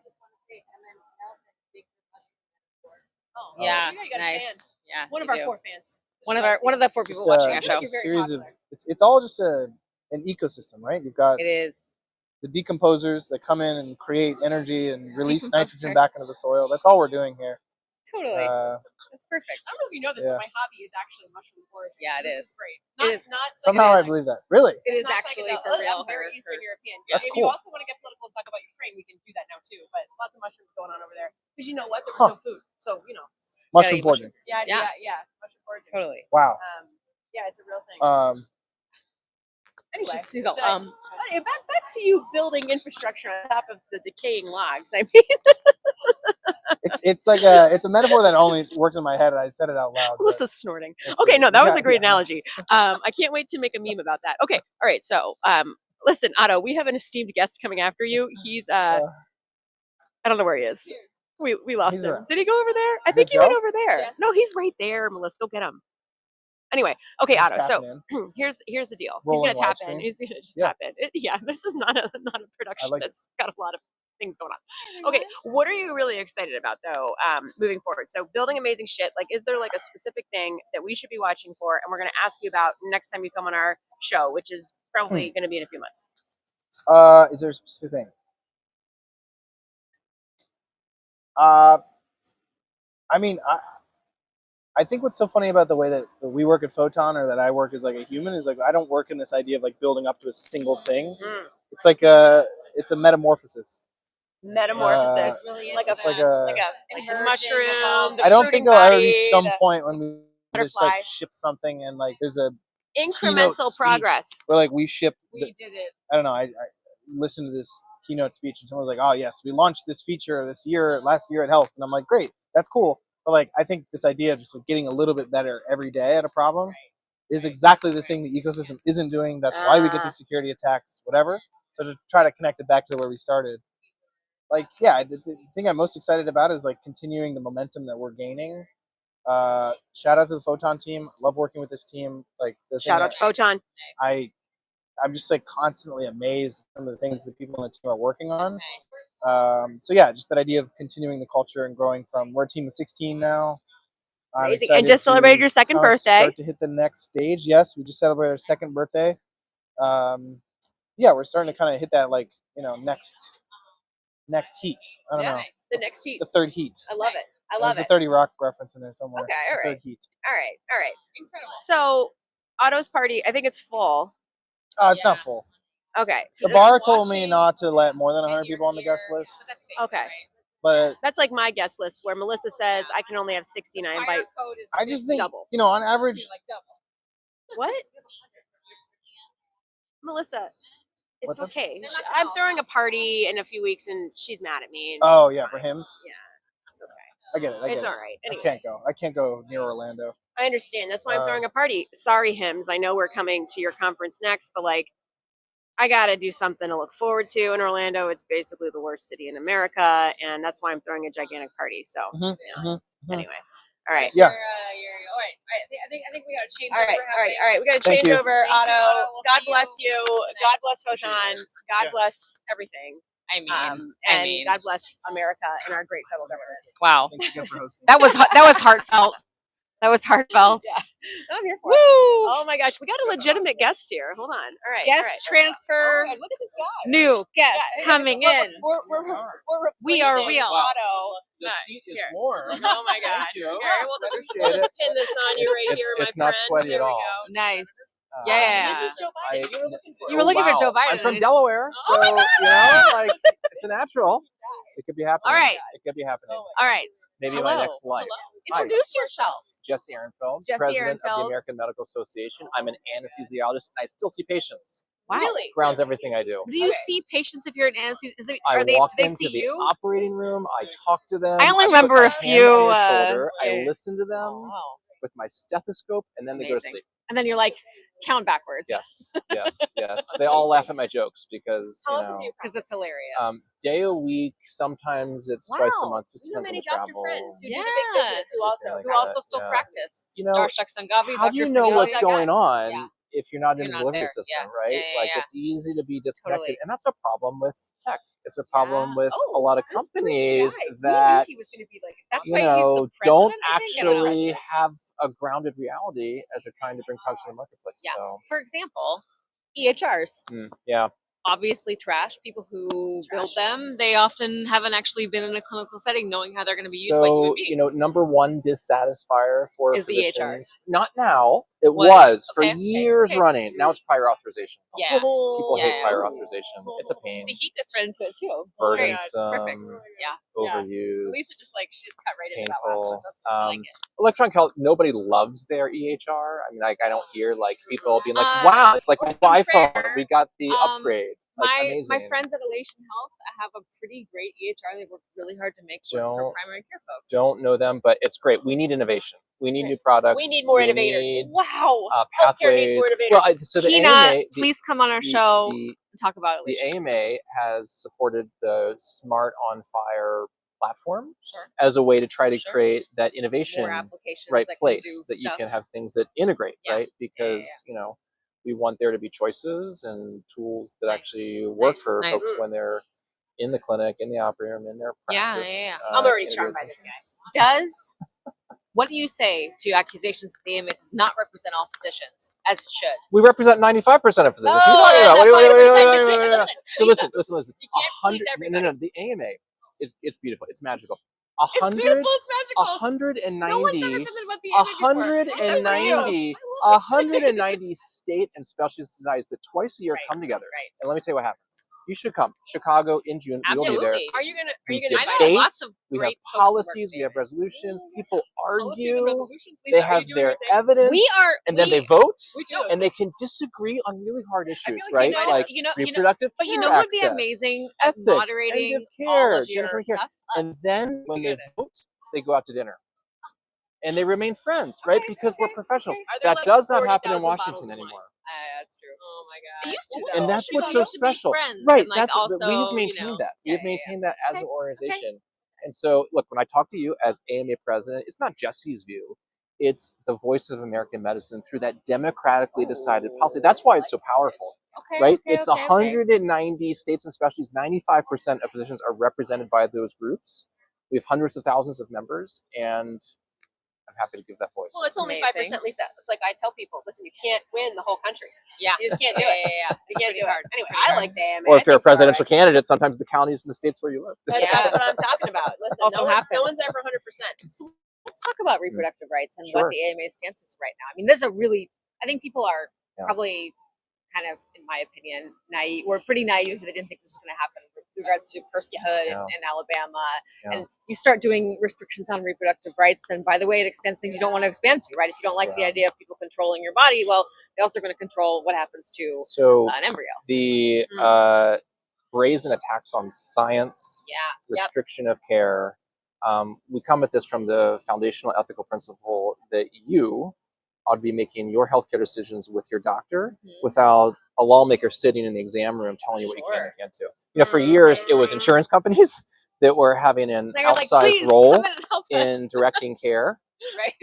Oh, Yeah. you know you got a Nice. fan. Yeah. One of you our do. 4 fans. One of the 4 people Just, watching our just show. a You're very series of popular. it's all just an ecosystem, right? You've got It is. the decomposers that come in and create energy and release nitrogen Decomposers. back into the soil. That's all we're doing here. Totally. That's perfect. I don't know if you know this, Yeah. but my hobby is actually mushroom foraging. Yeah, so it this is. great. It is. Not Somehow I psychedelic. believe that. Really? It is Not actually psychedelic. for real. I'm very her- Eastern her- European. That's If cool. you also want to get political and talk about Ukraine, we can do that now too. But lots of mushrooms going on over there. Because you know what? There's Huh. no food. So, you know. Mushroom eat foraging. mushrooms. Yeah. Mushroom foraging. Totally. Wow. Yeah, it's a real thing. Anyway, Anyway, she's all, back to you building infrastructure on top of the decaying logs. I mean, It's like it's a metaphor that only works in my head, and I said it out loud. but Melissa's snorting. it's, Okay, no, that was yeah, a great yeah. analogy. I can't wait to make a meme about that. Okay, all right. So, listen, Otto, we have an esteemed guest coming after you. He's I don't know where he is. We lost He's him. around. Did he go over there? I Is think it he went Joe? over there. Jeff? No, he's right there. Melissa, go get him. Anyway, okay, He's Otto. So tapping in. here's the deal. Rolling He's gonna tap live in. stream. He's gonna just Yeah. tap in. Yeah, this is not a production like it. that's got a lot of things going on. Okay, what are you really excited about though, moving forward? So building amazing shit. Like, is there like a specific thing that we should be watching for, and we're gonna ask you about next time you come on our show, which is probably gonna be in a few months. Is there a specific thing? I mean, I think what's so funny about the way that we work at Photon, or that I work as like a human, is like I don't work in this idea of like building up to a single thing. It's like it's a metamorphosis. Metamorphosis, really like a It's like a. mushroom. The I don't think fruiting there'll ever body, be some the point when we just butterfly. like ship something and like there's a keynote Incremental speech progress. where like we shipped. we did it. I don't know. I listened to this keynote speech and someone was like, "Oh yes, we launched this feature last year at Health," and I'm like, "Great, that's cool." But like, I think this idea of just like getting a little bit better every day at a problem is exactly the thing the ecosystem isn't doing. That's why we get these security attacks, whatever. So to try to connect it back to where we started, like, yeah, the thing I'm most excited about is like continuing the momentum that we're gaining. Shout out to the Photon team. Love working with this team. Like Shout out to Photon. I'm just like constantly amazed at some of the things that people on the team are working on. So yeah, just that idea of continuing the culture and growing from, we're a team of 16 now. I'm Amazing. excited And just to celebrated your second kind of birthday. Start to hit the next stage. Yes, we just celebrated our second birthday. Yeah, we're starting to kind of hit that like, next heat. I don't know. The next heat. The third heat. I love it. I There's love a it. 30 Rock reference in there somewhere. Okay, all The right. third heat. All right. Incredible. So, Otto's party, I think it's full. Oh, it's not Yeah. full. Okay. The bar told me not to let more than 100 people on the guest list. But that's fake, Okay. right? But That's like my guest list where Melissa says I can only have 69 by Fire code is I just think, double. on average, like double. what? Melissa, it's What's up? okay. They're not I'm gonna throwing a party in a few weeks and she's mad at me. And oh it's yeah, fine. for hymns. Yeah, it's okay. I get it. I get It's it. all right. Anyway, I can't go near Orlando. I understand. That's why I'm Uh, throwing a party. Sorry, Hims. I know we're coming to your conference next, but like, I gotta do something to look forward to in Orlando. It's basically the worst city in America, and that's why I'm throwing a gigantic party. So, Mhm, mhm. anyway, all right. Yeah. All right. I think we gotta change. All right, over all right. We got to Thank change you. over, Thank you, Otto. Otto. We'll God see bless you you. next. God bless Appreciate Photon. it. God Yeah. bless everything. I mean, And God bless America and our great federal government. wow. Thanks again for hosting. That was heartfelt. That was heartfelt. Yeah. I'm here for Woo! it. Oh my gosh, we got a legitimate guest here. Hold on. All right. Guest all right. transfer. Oh my God, look at this guy. New guest Yeah, coming we're- in. We're We are replacing real. Otto. The seat is Here. warm. Oh my gosh. Thank you. Here, we'll just Appreciate it. pin this on you right here, my It's not friend. sweaty There at we all. go. Nice. Uh, Yeah. This is Joe Biden. You were looking for You were looking for Joe Biden. I'm from He's- Delaware, so Oh my God, you know, like it's a natural. It could be happening. All right. It could be happening. All right. Maybe Hello. my next life. Hi. Introduce yourself. Jesse Ehrenfeld, Jesse president of the Ehrenfeld. American Medical Association. I'm an anesthesiologist, and I still see patients. Wow. Really? Grounds everything I do. Do you see patients if you're in anesthesia? I Do walk they into see the you? operating room. I talk to them. I only put remember my a hand few, on their shoulder. I yeah. listen to them Wow. with my stethoscope, and then they go to Amazing. sleep. And then you're like, count backwards. Yes, yes. They all laugh at my jokes because How you often know. do you Because it's hilarious. Day a week, sometimes it's twice a Wow. month. Just You know depends on many the doctor travel. friends who do the Yeah. big business who also Everything like Who that, also still yeah. practice. You know, Darshak Sanghavi, how do you Dr. know Sanghavi, what's that going guy. on Yeah. if you're not If in you're the not delivery there, system, yeah. right? Yeah, Like yeah. it's easy to be disconnected, Totally. and that's a problem with tech. It's a problem with Oh, a lot of this poor companies guy. We that knew he was going to be like. That's you why he's the know president. don't I think? Yeah, the actually president. have a grounded reality as they're trying to bring products to the marketplace. Yeah. So, For example, EHRs. yeah. Obviously trash. People who build Trash. them, they often haven't actually been in a clinical setting knowing how they're going to be used by human So, beings. you know, number one dissatisfier for Is the EHR. physicians. Not now. It Was. was for Okay, okay, years okay. running. Now it's prior authorization. Yeah. People hate Yeah. prior authorization. It's a pain. See, he gets right into it too. It's It's great. burdensome. It's perfect. Yeah. Overused. Lisa just like she just cut right into that last one. Painful. That's I like it. Electronic health. Nobody loves their EHR. I mean, like I don't hear like people being like, Uh, "Wow, it's like my to be iPhone. fair, We got the um, upgrade." Like My amazing. friends at Elation Health have a pretty great EHR. They work really hard to make work for Don't- primary care folks. Don't know them, but it's great. We need innovation. We need Right. new products. We need more innovators. Need, Wow. Healthcare needs pathways. more innovators. Well, so the Kina, AMA, please come on our show and talk about the Elation. AMA has supported the Smart on Fire platform Sure. as a way to try to Sure. create that innovation More applications right that place can do that stuff. you can have things that integrate, Yeah. right? Because you know we want there to be choices and tools that Nice. actually work Nice. for Nice. folks when they're in the clinic, in the operating room, in their Yeah, practice. yeah. I'm already integrated charmed by this patients. What do you say to accusations that the AMA does not represent all physicians as it should? We represent 95% of physicians. No, What are you talking that's about? not What are you- 5%. You can't- listen, So Lisa, listen. you can't please 100. No. The AMA it's beautiful. It's magical. It's beautiful. It's magical. 190. No one's ever said that about the AMA before. Except for you. 190, 190 state and specialty societies that twice a year Right, come together. right. And let me tell you what happens. You should come. Chicago in June. We will be there. Absolutely. Are you gonna? Are We you gonna? I know debate. lots of We have great folks who work policies. for We have the AMA. resolutions. People Policies and argue. resolutions? Lisa, They are you have doing their your thing? evidence. We are, and then they vote. We do. And they can disagree on really hard issues, like right? you know- Like you know- reproductive But care you know what would be access, amazing at ethics, moderating end of all care, of your Jennifer care. stuff? And then when they Good. vote, they go out to dinner. And they remain friends, right? Okay, Because we're okay, professionals. okay. Are there That like does not happen in 40,000 bottles Washington of wine? anymore. That's true. Oh my god. It used to, Well, though. And that's People what's so used to be special. friends Right. and, like, That's also, we've you maintained know, that. yeah, We've maintained that as Okay, an organization. And so, look, when I talk to you as AMA president, it's not Jesse's view. It's the voice of American medicine through that democratically decided policy. That's why it's so powerful, Okay, right? okay, It's okay, okay. 190 states and specialties. 95% of physicians are represented by those groups. We have hundreds of thousands of members, and I'm happy to give that voice. Well, it's only Amazing. 5%, Lisa. It's like I tell people, listen, you can't win the whole country. Yeah. You just can't do it. Yeah. You can't do it. hard. Anyway, It's I pretty like the AMA. Or I if you're a think they're all presidential right. candidate, sometimes the counties and the states where you live. That's, Yeah. that's what I'm talking about. Listen, Also no happens. one's ever 100%. So let's talk about reproductive rights and Sure. what the AMA stance is right now. I mean, there's a really, I think people are Yeah. probably kind of, in my opinion, naive. We're pretty naive if they didn't think this was going to happen with regards to personhood Yeah. in Alabama. Yeah. And you start doing restrictions on reproductive rights, and by the way, it expands things you don't want to expand to, right? If you don't like the Yeah. idea of people controlling your body, well, they're also going to control what happens to So an embryo. the brazen attacks on science, Yeah. Yep. restriction of care. We come at this from the foundational ethical principle that you ought to be making your healthcare decisions with your doctor Mhm. without a lawmaker sitting in the exam room telling you what you can Sure. and can't do. You know, for years it was insurance companies that were having an They're like, outsized please role come in and help in us. directing care, Right.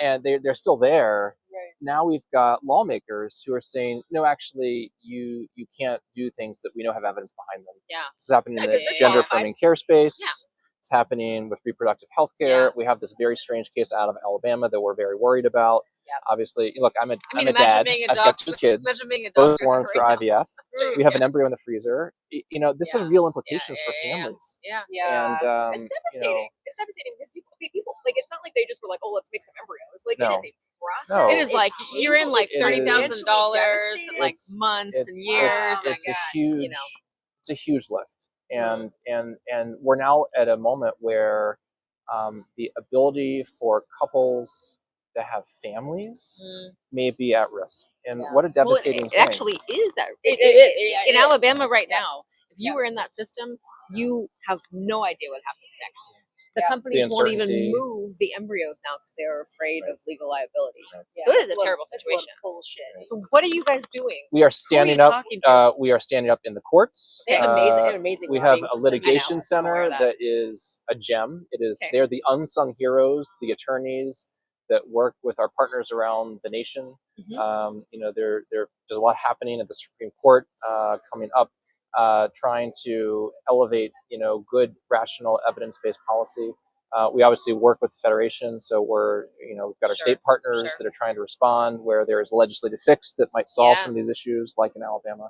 and they're still there. Right. Now we've got lawmakers who are saying, no, actually, you can't do things that we know have evidence behind them. Yeah. This is happening in Yeah, the 'cause they're gender qualified. affirming care space. Yeah. It's happening with reproductive health care. We have this very strange case out of Alabama that we're very worried about. Obviously, look, I'm a dad. I've got 2 kids, both born through IVF. We have an embryo in the freezer. This has real implications for families. Yeah. And It's devastating. It's devastating because people like, it's not like they just were like, oh, let's make some embryos. Like, No. it is a process. No. It is like you're in like It is- $30,000 and like months and years. It's a and, huge, it's a huge lift, and we're now at a moment where the ability for couples to have families may be at risk, and what a devastating it thing. actually is. In Alabama right now, if you were in that system, you have no idea what happens next. The companies won't even move the embryos now because they are afraid of legal liability. So it is a terrible situation. Bullshit. So what are you guys doing? We are standing up. We are standing up in the courts. They have amazing. We have lobbying a system. litigation I know. center that is a gem. It is. They're the unsung heroes, the attorneys that work with our partners around the nation. There's a lot happening at the Supreme Court coming up, trying to elevate, good, rational, evidence-based policy. We obviously work with the Federation, so we've got our state partners that are trying to respond where there is a legislative fix that might solve some of these issues, like in Alabama.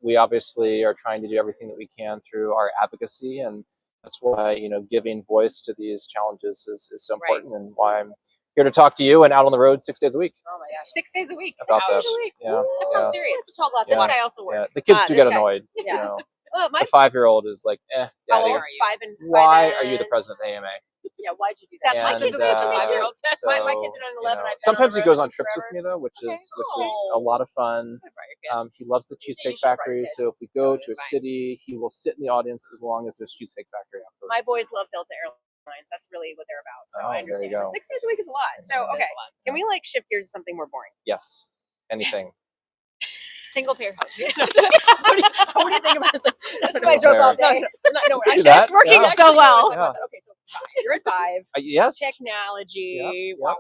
We obviously are trying to do everything that we can through our advocacy, and that's why, giving voice to these challenges is so important, and why I'm here to talk to you and out on the road 6 days a week. Oh my God. 6 days a week. About 6 days this. a week. Yeah. That sounds serious. It's a tall glass. This of guy also works. The kids do get this guy. annoyed. Yeah. The 5-year-old is like, How Daddy, old? 5 and why are you the president of the AMA? Yeah, why'd you do that? That's my And, kids. That's my 5-year-old. so, my kids are 9 and 11. I've been sometimes on he the road goes on with trips forever. with me though, which is Oh. a lot of fun. He loves the Cheesecake Factory, so if we go to a city, he will sit in the audience as long as there's Cheesecake Factory afterwards. My boys love Delta Airlines. That's really what they're about. So I understand. There you go. But 6 days a week is a lot. So okay, can we shift gears to something more boring? Yes, anything. Single pair house. what do you think about this? This is my joke all day. No, do that. It's working Yeah. so well. Yeah. Okay, so you're at 5. Yes. Technology. Yep.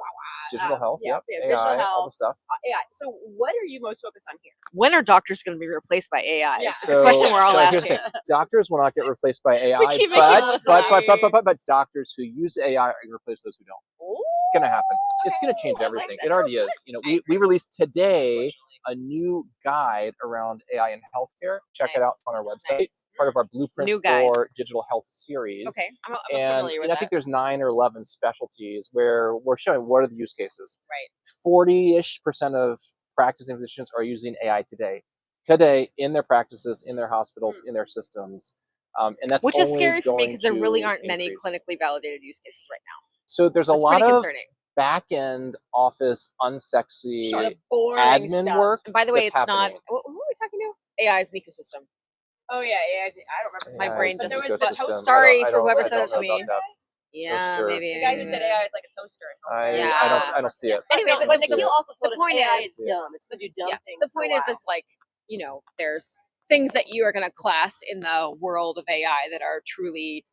Digital health. Yeah, AI, digital health. all the stuff. AI. So what are you most focused on here? When are doctors going to be replaced by AI? Yeah. It's a question we're all here's the asking. thing. Doctors will not get replaced by AI, keep making those but doctors who use AI are going to replace those who don't. It's going to happen. It's going to change everything. It already is. We released today a new guide around AI in healthcare. Check it out on our website. Part of our Blueprint for Digital Health series. Okay, I'm And familiar with that. I think there's 9 or 11 specialties where we're showing what are the use cases. Right. 40-ish% of practicing physicians are using AI today in their practices, in their hospitals, in their systems. And that's which is scary for me because there really aren't increase. many clinically validated use cases right now. So there's a That's lot of concerning. back-end office unsexy boring admin stuff. work. And by the way, it's happening. not. Who are we talking to? AI is an ecosystem. Oh yeah, I don't remember. My brain just. ecosystem. Sorry I for don't- whoever I said don't it to know me. about that. Yeah, Toaster. maybe. The guy who said AI is like a toaster. I don't see it. Anyway, but but Nikhil also told the us point AI is- is dumb. It's going to do dumb things. The point is, it's like, there's things that you are going to class in the world of AI that are truly,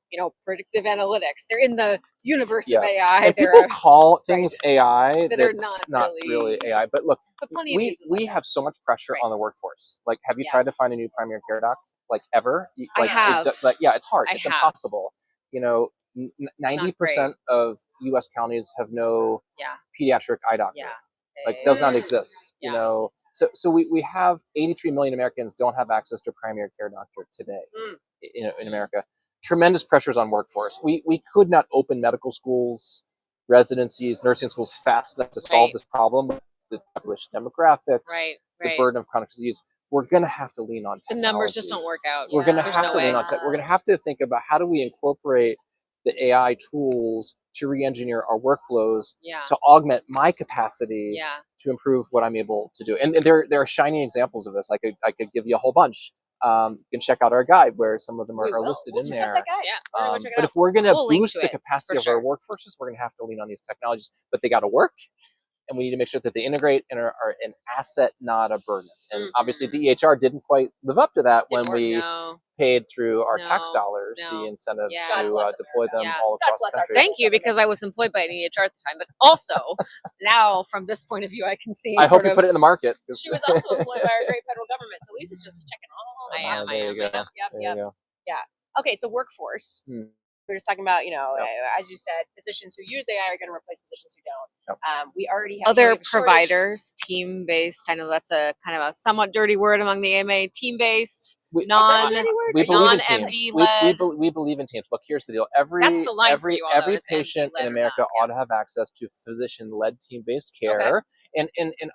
predictive analytics. They're in the universe of AI. And people call things AI That are that's not not really AI. But look, but plenty of uses we like have so much pressure on the workforce. Like, have you Yeah. tried to find a new primary care doc? Like, ever? I have. It's hard. I It's have. impossible. 90% of U.S. counties have no pediatric eye doctor. Yeah. Does not exist. Yeah. So we have 83 million Americans don't have access to a primary care doctor today in America. Tremendous pressures on workforce. We could not open medical schools, residencies, nursing schools fast enough to solve this problem with the population demographics, the burden of chronic disease. We're going to have to lean on technology. The numbers just don't work out. We're going to There's have no to way. lean on tech. We're going to have to think about how do we incorporate the AI tools to re-engineer our workflows to augment my capacity to improve what I'm able to do. And there are shining examples of this. I could give you a whole bunch. You can check out our guide where some of them are listed in there. But if we're going to boost the capacity of our workforces, we're going to have to lean on these technologies. But they got to work, and we need to make sure that they integrate and are an asset, not a burden. And obviously, the EHR didn't quite live up to that when we paid through our tax dollars the incentive to deploy them all across the country. Thank you, because I was employed by an EHR at the time. But also, now from this point of view, I can see. I hope you put it in the market. She was also employed by our great federal government, so Lisa's just checking all. There you go. Yep. Yeah. Okay, so workforce. We were just talking about, Yep. as you said, physicians who use AI are going to replace physicians who don't. Yep. We already have Other we have a shortage. providers, team-based. I know that's a kind of a somewhat dirty word among the AMA. Team-based, We- non We believe in teams. non-MD We, led. we believe in teams. Look, here's the deal. That's Every the line for you all, though, every is MD patient led in or America not, ought to have access to physician-led team-based care. And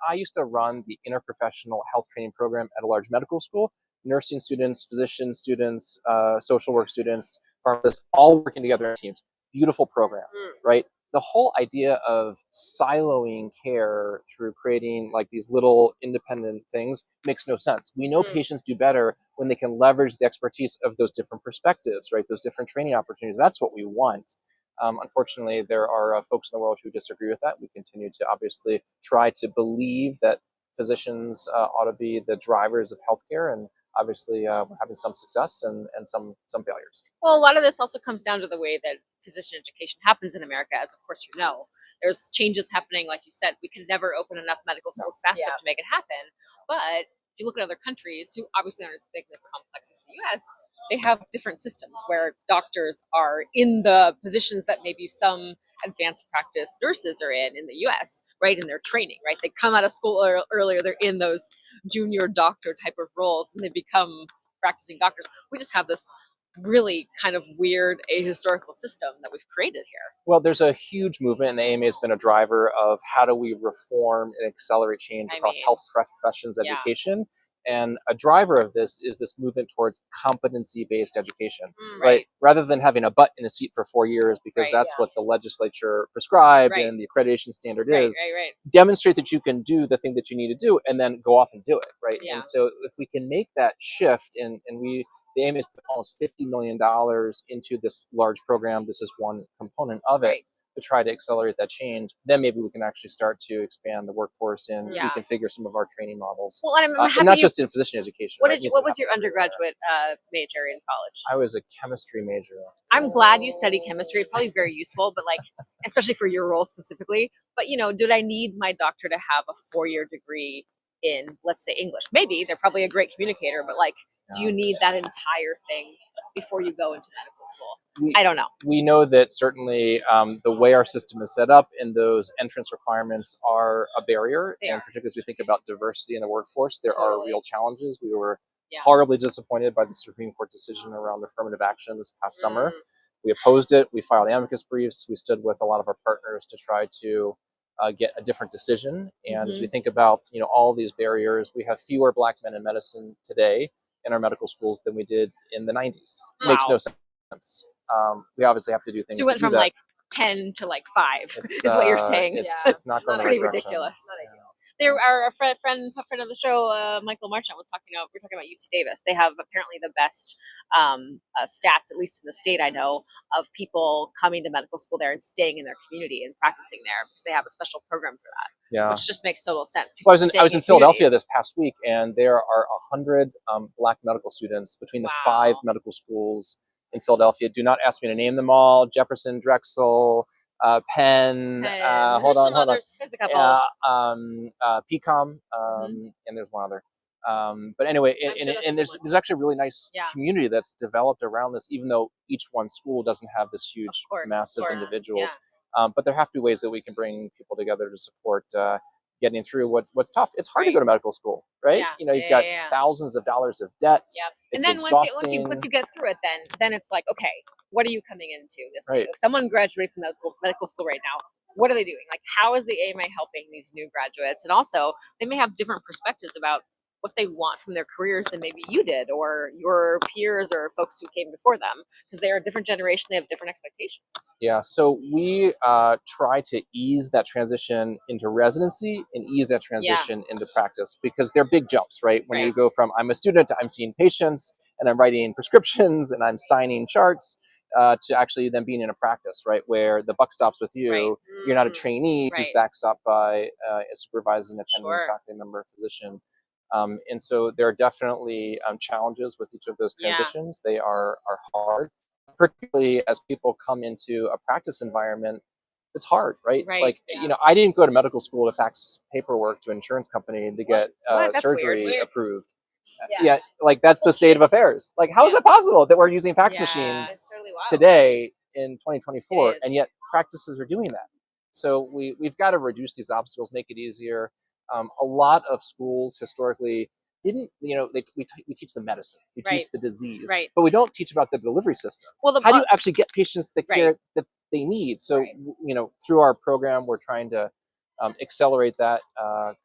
I used to run the interprofessional health training program at a large medical school. Nursing students, physician students, social work students, pharmacists, all working together in teams. Beautiful program, right? The whole idea of siloing care through creating like these little independent things makes no sense. We know patients do better when they can leverage the expertise of those different perspectives, right? Those different training opportunities. That's what we want. Unfortunately, there are folks in the world who disagree with that. We continue to obviously try to believe that physicians ought to be the drivers of healthcare, and obviously we're having some success and some failures. Well, a lot of this also comes down to the way that physician education happens in America, as of course you know. There's changes happening, like you said. We could never open enough medical schools fast enough to make it happen. But if you look at other countries who obviously aren't as big and as complex as the US, they have different systems where doctors are in the positions that maybe some advanced practice nurses are in the US, right? In their training, right? They come out of school earlier, they're in those junior doctor type of roles, and they become practicing doctors. We just have this really kind of weird ahistorical system that we've created here. Well, there's a huge movement, and the AMA has been a driver of how do we reform and accelerate change across health professions education. And a driver of this is this movement towards competency-based education, right? Rather than having a butt in a seat for 4 years because that's what the legislature prescribed and the accreditation standard is. Demonstrate that you can do the thing that you need to do and then go off and do it, right? And so if we can make that shift, and the aim is put almost $50 million into this large program. This is one component of it to try to accelerate that change. Then maybe we can actually start to expand the workforce and reconfigure some of our training models. Well, and I'm happy and not just in physician education. What was your undergraduate major in college? I was a chemistry major. I'm glad you study chemistry. It's probably very useful, but like, especially for your role specifically. But did I need my doctor to have a 4-year degree in, let's say, English? Maybe they're probably a great communicator, but like, do you need that entire thing before you go into medical school? I don't know. We know that certainly the way our system is set up and those entrance requirements are a barrier. And particularly as we think about diversity in the workforce, there are real challenges. We were horribly disappointed by the Supreme Court decision around affirmative action this past summer. We opposed it. We filed amicus briefs. We stood with a lot of our partners to try to get a different decision. And as we think about all these barriers, we have fewer Black men in medicine today in our medical schools than we did in the 90s. It makes no sense. We obviously have to do things. So you went from like 10 to like 5, is what you're saying. It's not going pretty the right direction. ridiculous. There are a friend of the show, Michael Marchant, was talking about. We're talking about UC Davis. They have apparently the best stats, at least in the state I know, of people coming to medical school there and staying in their community and practicing there because they have a special program for that. Which just makes total sense. Well, I was in Philadelphia this past week, and there are 100 Black medical students between the 5 medical schools in Philadelphia. Do not ask me to name them all. Jefferson, Drexel, Penn. Hold on. There's a couple. PCOM, and there's one other. But anyway, and there's actually a really nice community that's developed around this, even though each one school doesn't have this huge, massive individuals. But there have to be ways that we can bring people together to support getting through what's tough. It's hard to go to medical school, right? You've got thousands of dollars of debt. It's and then exhausting. once you get through it, then it's like, okay, what are you coming into this? If someone graduated from medical school right now, what are they doing? Like, how is the AMA helping these new graduates? And also, they may have different perspectives about what they want from their careers than maybe you did or your peers or folks who came before them, because they're a different generation. They have different expectations. Yeah, so we try to ease that transition into residency and ease that transition into practice, because they're big jumps, right? When you go from I'm a student to I'm seeing patients and I'm writing prescriptions and I'm signing charts to actually then being in a practice, right? Where the buck stops with you. You're not a trainee who's backstopped by a supervising attending faculty member, physician. And so there are definitely challenges with each of those transitions. They are hard, particularly as people come into a practice environment. It's hard, right? Like, I didn't go to medical school to fax paperwork to an insurance company to get surgery approved. Like that's the state of affairs. Like, how is that possible that we're using fax machines today in 2024, and is. yet practices are doing that. So we've got to reduce these obstacles, make it easier. A lot of schools historically didn't, we teach the medicine, we Right. teach the disease, Right. but we don't teach about the delivery system. Well, How do you actually get patients the Right. care that they need? So, Right. Through our program, we're trying to accelerate that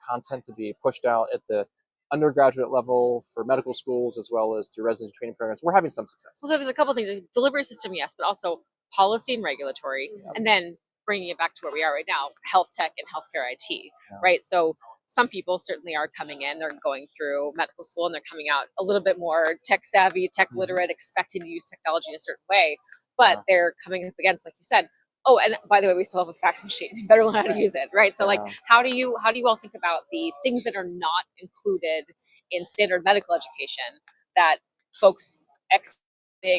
content to be pushed out at the undergraduate level for medical schools, as well as through residency training programs. We're having some success. Well, so there's a couple things. There's delivery system, yes, but also policy and regulatory, and then bringing it back to where we are right now, health tech and healthcare IT, right? So some people certainly are coming in, they're going through medical school and they're coming out a little bit more tech savvy, tech literate, expecting to use technology in a certain way, but they're coming up against, like you said, oh, and by the way, we still have a fax machine. You better learn how to use it, right? So, like, how do you all think about the things that are not included in standard medical education that folks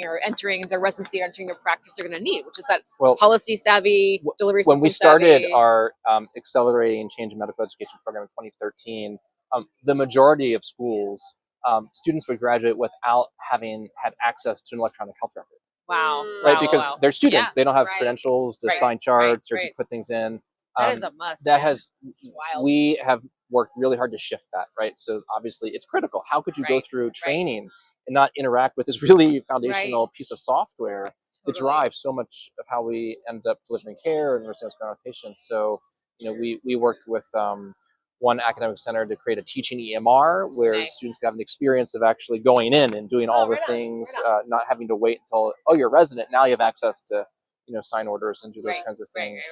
or entering their residency or entering their practice are going to need, which is that policy savvy, delivery system when we started savvy. our accelerating change in medical education program in 2013, the majority of schools, students would graduate without having had access to an electronic health record. Wow. Right, Wow, because wow. they're students. Yeah, they don't have right, credentials to right, sign charts right, or to right. put things in. That is a must. That man. has, Wild. we have worked really hard to shift that, right? So obviously it's critical. How could you go through training and not interact with this really foundational piece of software that drives so much of how we end up delivering care and understanding what's going on with patients? So, we worked with one academic center to create a teaching EMR where students could have an experience of actually going in and doing all the things, not having to wait until, you're a resident. Now you have access to, sign orders and do those kinds of things.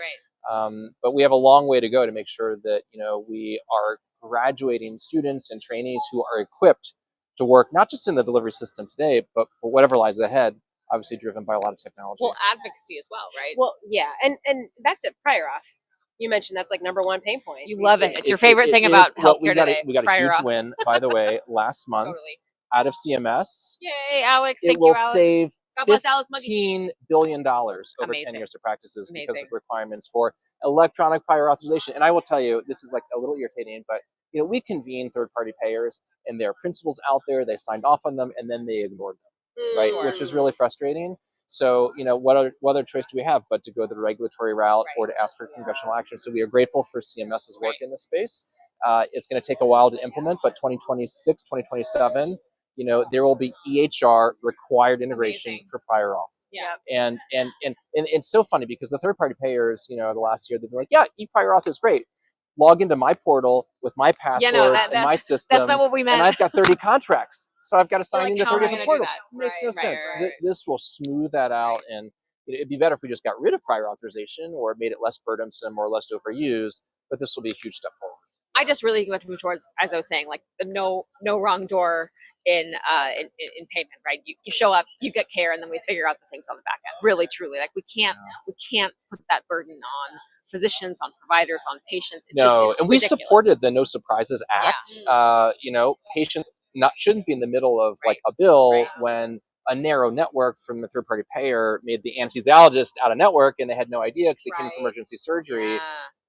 But we have a long way to go to make sure that, we are graduating students and trainees who are equipped to work, not just in the delivery system today, but whatever lies ahead, obviously driven by a lot of technology. Well, advocacy as well, right? Well, yeah. And back to prior auth. You mentioned that's like number one pain point. You love it. It's your favorite thing about healthcare today. We got a prior huge auth. win, by the way, last month out of CMS. Yay, Alex. It Thank will you, Alex. save God bless Alex $15 billion over 10 years of practices because of requirements for electronic prior authorization. And I will tell you, this is like a little irritating, but we convene third-party payers, and there are principles out there. They signed off on them, and then they ignored them, right? Which is really frustrating. So, what other choice do we have but to go the regulatory route or to ask for congressional action? So we are grateful for CMS's work in this space. It's going to take a while to implement, but 2026, 2027, there will be EHR required integration for prior auth. Yeah. And it's so funny because the third-party payers, the last year, they've been like, yeah, e-prior auth is great. Log into my portal with my password and my system. That's not what we meant. And I've got 30 contracts. So I've got to sign into 30 different portals. It makes no sense. This will smooth that out. And it'd be better if we just got rid of prior authorization or made it less burdensome or less overused. But this will be a huge step forward. I just really want to move towards, as I was saying, like the no wrong door in payment, right? You show up, you get care, and then we figure out the things on the back end. Really, truly, like we can't put that burden on physicians, on providers, on patients. It's and we ridiculous. supported the No Surprises Act. Patients shouldn't be in the middle of like a bill when a narrow network from the third-party payer made the anesthesiologist out of network, and they had no idea because they came from emergency surgery. Yeah.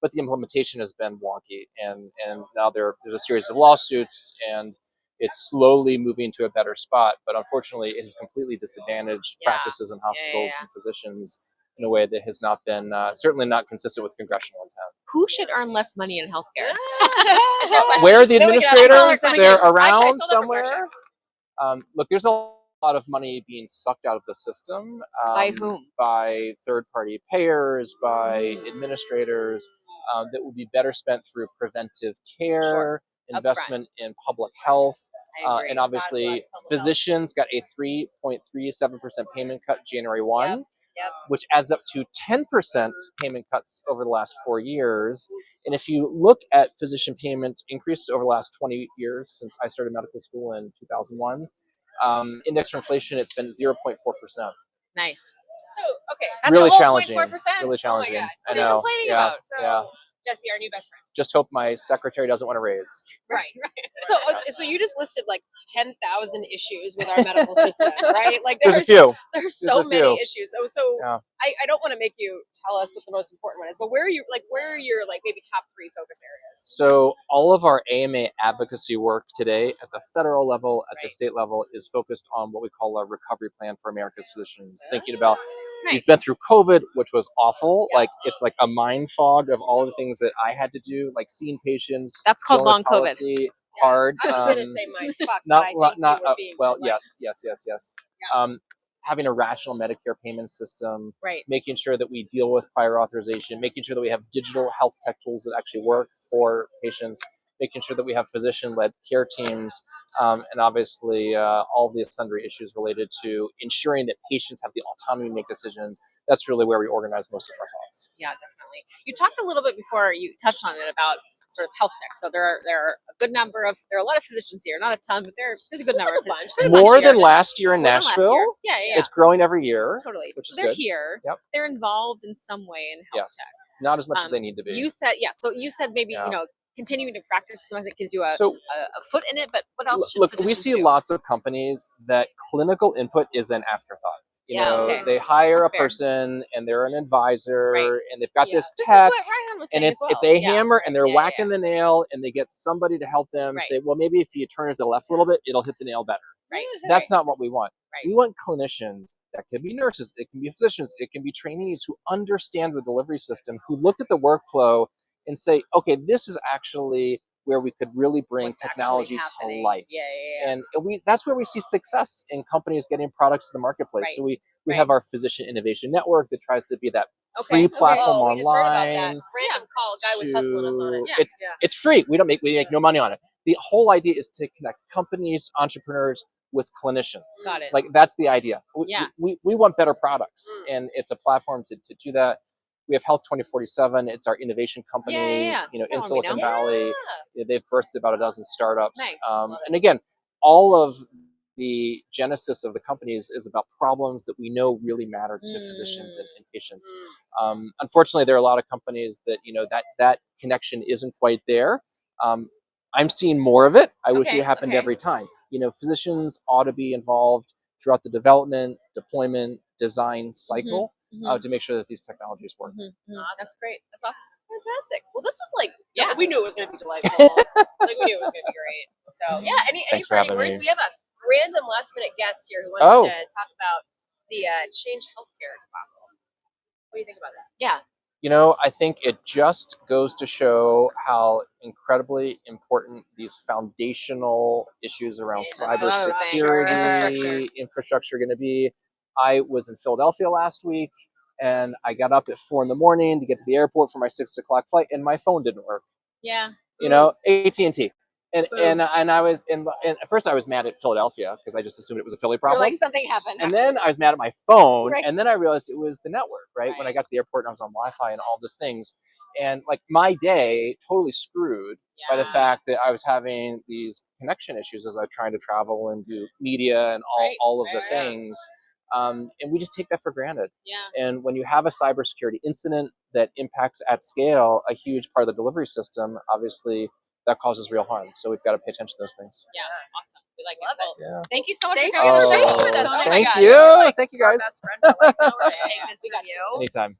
But the implementation has been wonky, and now there's a series of lawsuits, and it's slowly moving to a better spot. But unfortunately, it has completely disadvantaged practices and hospitals and physicians in a way that has not been certainly not consistent with congressional intent. Who should earn less money in healthcare? Where are the administrators? They're around somewhere. Look, there's a lot of money being sucked out of the system. By whom? By third-party payers, by administrators. That would be better spent through preventive care, investment in public health, and obviously physicians got a 3.37% payment cut January 1, which adds up to 10% payment cuts over the last 4 years. And if you look at physician payment increase over the last 20 years, since I started medical school in 2001, index for inflation, it's been 0.4%. Nice. So, okay. That's really a whole challenging. 0.4%. Really challenging. Oh my God. I What are you know. complaining about? So, Jesse, our new best friend. Just hope my secretary doesn't want to raise. Right. So you just listed like 10,000 issues with our medical system, right? Like There's a few. There's so many issues. So I don't want to make you tell us what the most important one is, but where are your maybe top 3 focus areas? So all of our AMA advocacy work today at the federal level, at the state level, is focused on what we call a recovery plan for America's physicians, thinking about Nice. We've been through COVID, which was awful. Like it's like a mind fog of all of the things that I had to do, like seeing patients. That's called dealing with long COVID. policy, hard. I was gonna say mind fuck, Not, but I think not. you were being Well, polite. yes. Yeah. Having a rational Medicare payment system, Right. making sure that we deal with prior authorization, making sure that we have digital health tech tools that actually work for patients, making sure that we have physician-led care teams, and obviously all the sundry issues related to ensuring that patients have the autonomy to make decisions. That's really where we organize most of our thoughts. Yeah, definitely. You talked a little bit before, you touched on it about sort of health tech. So there are a good number of, there are a lot of physicians here, not a ton, but there's a good number. There's a bunch. There's a bunch More here. than last year in More than last Nashville. year. Yeah. It's growing every year. Totally. Which So is they're good. here. Yep. They're involved in some way in health Yes. tech. Not as much as they need to be. You said, so you said maybe, Yeah. continuing to practice, sometimes it gives you a So foot in it, but what else should look, we physicians see do? lots of companies that clinical input is an afterthought. Okay. They hire That's a fair. person and they're an advisor Right. and they've got this This tech is what Ryan was saying and as well. it's a Yeah. hammer and they're Yeah, whacking the nail and they get somebody to help them Right. say, well, maybe if you turn it to the left a little bit, it'll hit the nail better. Right. That's not what we want. Right. We want clinicians. That can be nurses, it can be physicians, it can be trainees who understand the delivery system, who look at the workflow and say, okay, this is actually where we could really bring What's technology actually to happening. life. Yeah. And that's where we see success in companies getting products to the marketplace. Right. So we Right. have our Physician Innovation Network that tries to be that Okay. free platform Oh, we just heard about that. online. Random call, guy was hustling us on it. Yeah. It's free. We make no money on it. The whole idea is to connect companies, entrepreneurs with clinicians. Got it. Like that's the idea. Yeah. We want better products, and it's a platform to do that. We have Health 2047. It's our innovation company. Yeah. In That one we Silicon know. Valley, they've birthed about a dozen startups. Nice. And again, all of the genesis of the companies is about problems that we know really matter to physicians and patients. Unfortunately, there are a lot of companies that that connection isn't quite there. I'm seeing more of it. I wish it happened every time. Physicians ought to be involved throughout the development, deployment, design cycle to make sure that these technologies work. That's great. That's awesome. Fantastic. Well, this was like, Yeah. we knew it was going to be delightful. Like we knew it was going to be great. So, yeah, any Thanks for parting having words? me. We have a random last minute guest here who wants to talk about the Change Healthcare debacle. What do you think about that? Yeah. I think it just goes to show how incredibly important these foundational issues around That's what I was saying. infrastructure are going to be. I was in Philadelphia last week, and I got up at 4 a.m. to get to the airport for my 6 o'clock flight, and my phone didn't work. Yeah. AT&T. And I was and at first I was mad at Philadelphia because I just assumed it was a Philly problem. You're like, something happened. And then I was mad at my phone, Right. and then I realized it was the network, right? When I got to the airport and I was on Wi-Fi and all those things. And like my day totally screwed by the fact that I was having these connection issues as I was trying to travel and do media and all of the things. And we just take that for granted. Yeah. And when you have a cybersecurity incident that impacts at scale a huge part of the delivery system, obviously that causes real harm. So we've got to pay attention to those things. Yeah. Awesome. We like Love it. Yeah. Thank you so much Thank for coming on the you. show. Oh, So nice. thank guys. you. Thank you Our guys. best friend, but like, no, we're gonna take this We from got you. Anytime.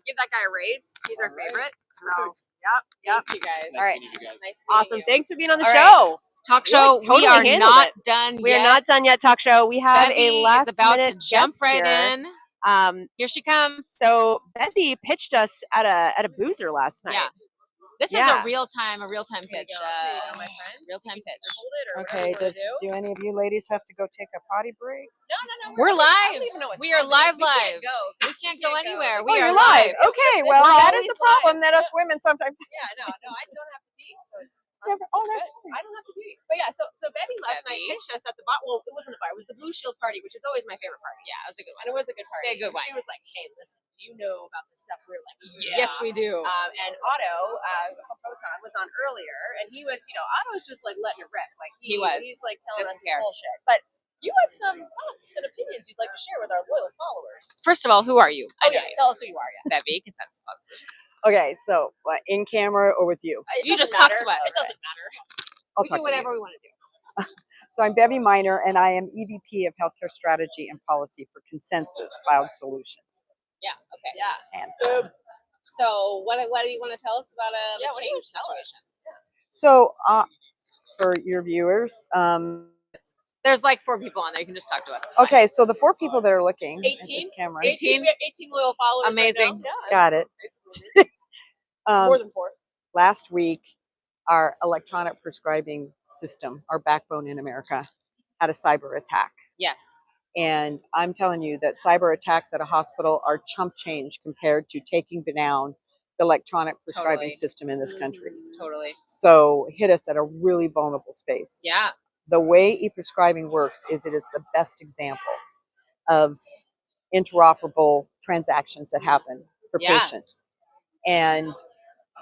Give that guy a raise. He's our favorite. So, Perfect. yep. Thanks, you guys. Nice All right. meeting you guys. Nice meeting Awesome. you. Thanks for being on the All show. Talk Really show. totally we are handled not it. done We yet. are not done yet, talk show. We have Bevy a last is about to minute jump guest right here. in. Here she comes. So Bevy pitched us at a boozer last night. Yeah. This is Yeah. a real time pitch. Here you go, my friend. Real time pitch. Hold it or Okay, whatever you wanna do any of you ladies have to go take a potty break? No. We're I live. don't even know what We are time it is. live. We can't go. We can't go anywhere. Oh, We are you're live. live. Okay, well, We're that is always a problem live. that us women sometimes. Yeah, no, I don't have to be. So it's Yeah, oh, good. that's fine. I don't have to be. But yeah, so Bevy last night Bevy. pitched us at the bar. Well, it wasn't a bar. It was the Blue Shield party, which is always my favorite party. Yeah, it was a good one. And it was a good party. Yeah, good And one. She was like, "Hey, listen, do you know about this stuff?" We're like, Yes, we do. And Otto from Proton was on earlier, and he was, Otto was just like letting it rip. Like He was. He's like telling Doesn't us his care. bullshit. But you have some thoughts and opinions you'd like to share with our loyal followers. First of all, who are you? Oh yeah, tell us who you are. Yeah. Bevy, consensus. Okay, so what, in camera or with you? It You doesn't just talked matter. to us. It doesn't matter. I'll We talk do to whatever you. we want to do. So I'm Bevy Miner, and I am EVP of Healthcare Strategy and Policy for Consensus Cloud Solution. Yeah. Okay. Yeah. And Boom. So what do you want to tell us about the What do you change tell us? situation? so for your viewers, There's like 4 people on there. You can just talk to us. It's fine. Okay, so the 4 people that are looking at 18? this camera. 18? We have 18 loyal followers. Amazing. Right now. Got it. More than 4. Last week, our electronic prescribing system, our backbone in America, had a cyber attack. Yes. And I'm telling you that cyber attacks at a hospital are chump change compared to taking down the electronic prescribing Totally. system in this country. Totally. So hit us at a really vulnerable space. Yeah. The way e-prescribing works is it is the best example of interoperable transactions that happen for Yeah. patients. And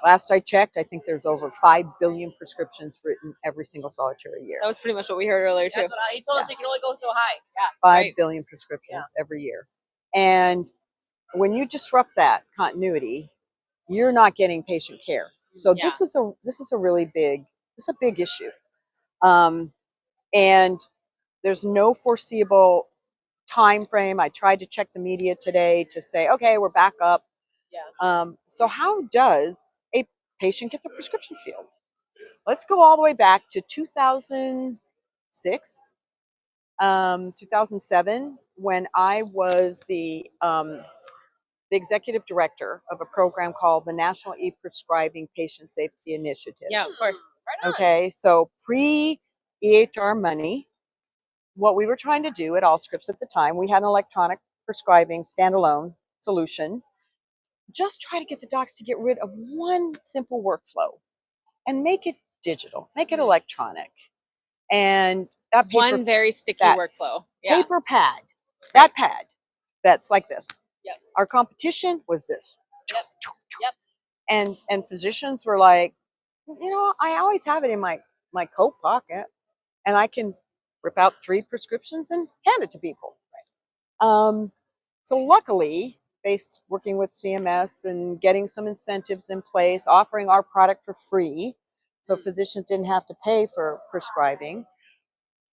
last I checked, I think there's over 5 billion prescriptions written every single solitary year. That was pretty much what we heard earlier too. That's what he told us. You can only go so high. Yeah. 5 Right. billion prescriptions every year. And when you disrupt that continuity, you're not getting patient care. So Yeah. this is a really big, it's a big issue. And there's no foreseeable time frame. I tried to check the media today to say, okay, we're back up. Yeah. So how does a patient get the prescription filled? Let's go all the way back to 2006, 2007, when I was the executive director of a program called the National E-Prescribing Patient Safety Initiative. Yeah, of course. Right on. Okay, so pre-EHR money, what we were trying to do at Allscripts at the time, we had an electronic prescribing standalone solution. Just try to get the docs to get rid of one simple workflow and make it digital, make it electronic. And that paper, One very sticky that workflow. Yeah. paper pad, that pad that's like this. Yep. Our competition was this. Yep. Yep. And physicians were like, you know, I always have it in my coat pocket, and I can rip out 3 prescriptions and hand it to people. So luckily, based working with CMS and getting some incentives in place, offering our product for free, so physicians didn't have to pay for prescribing.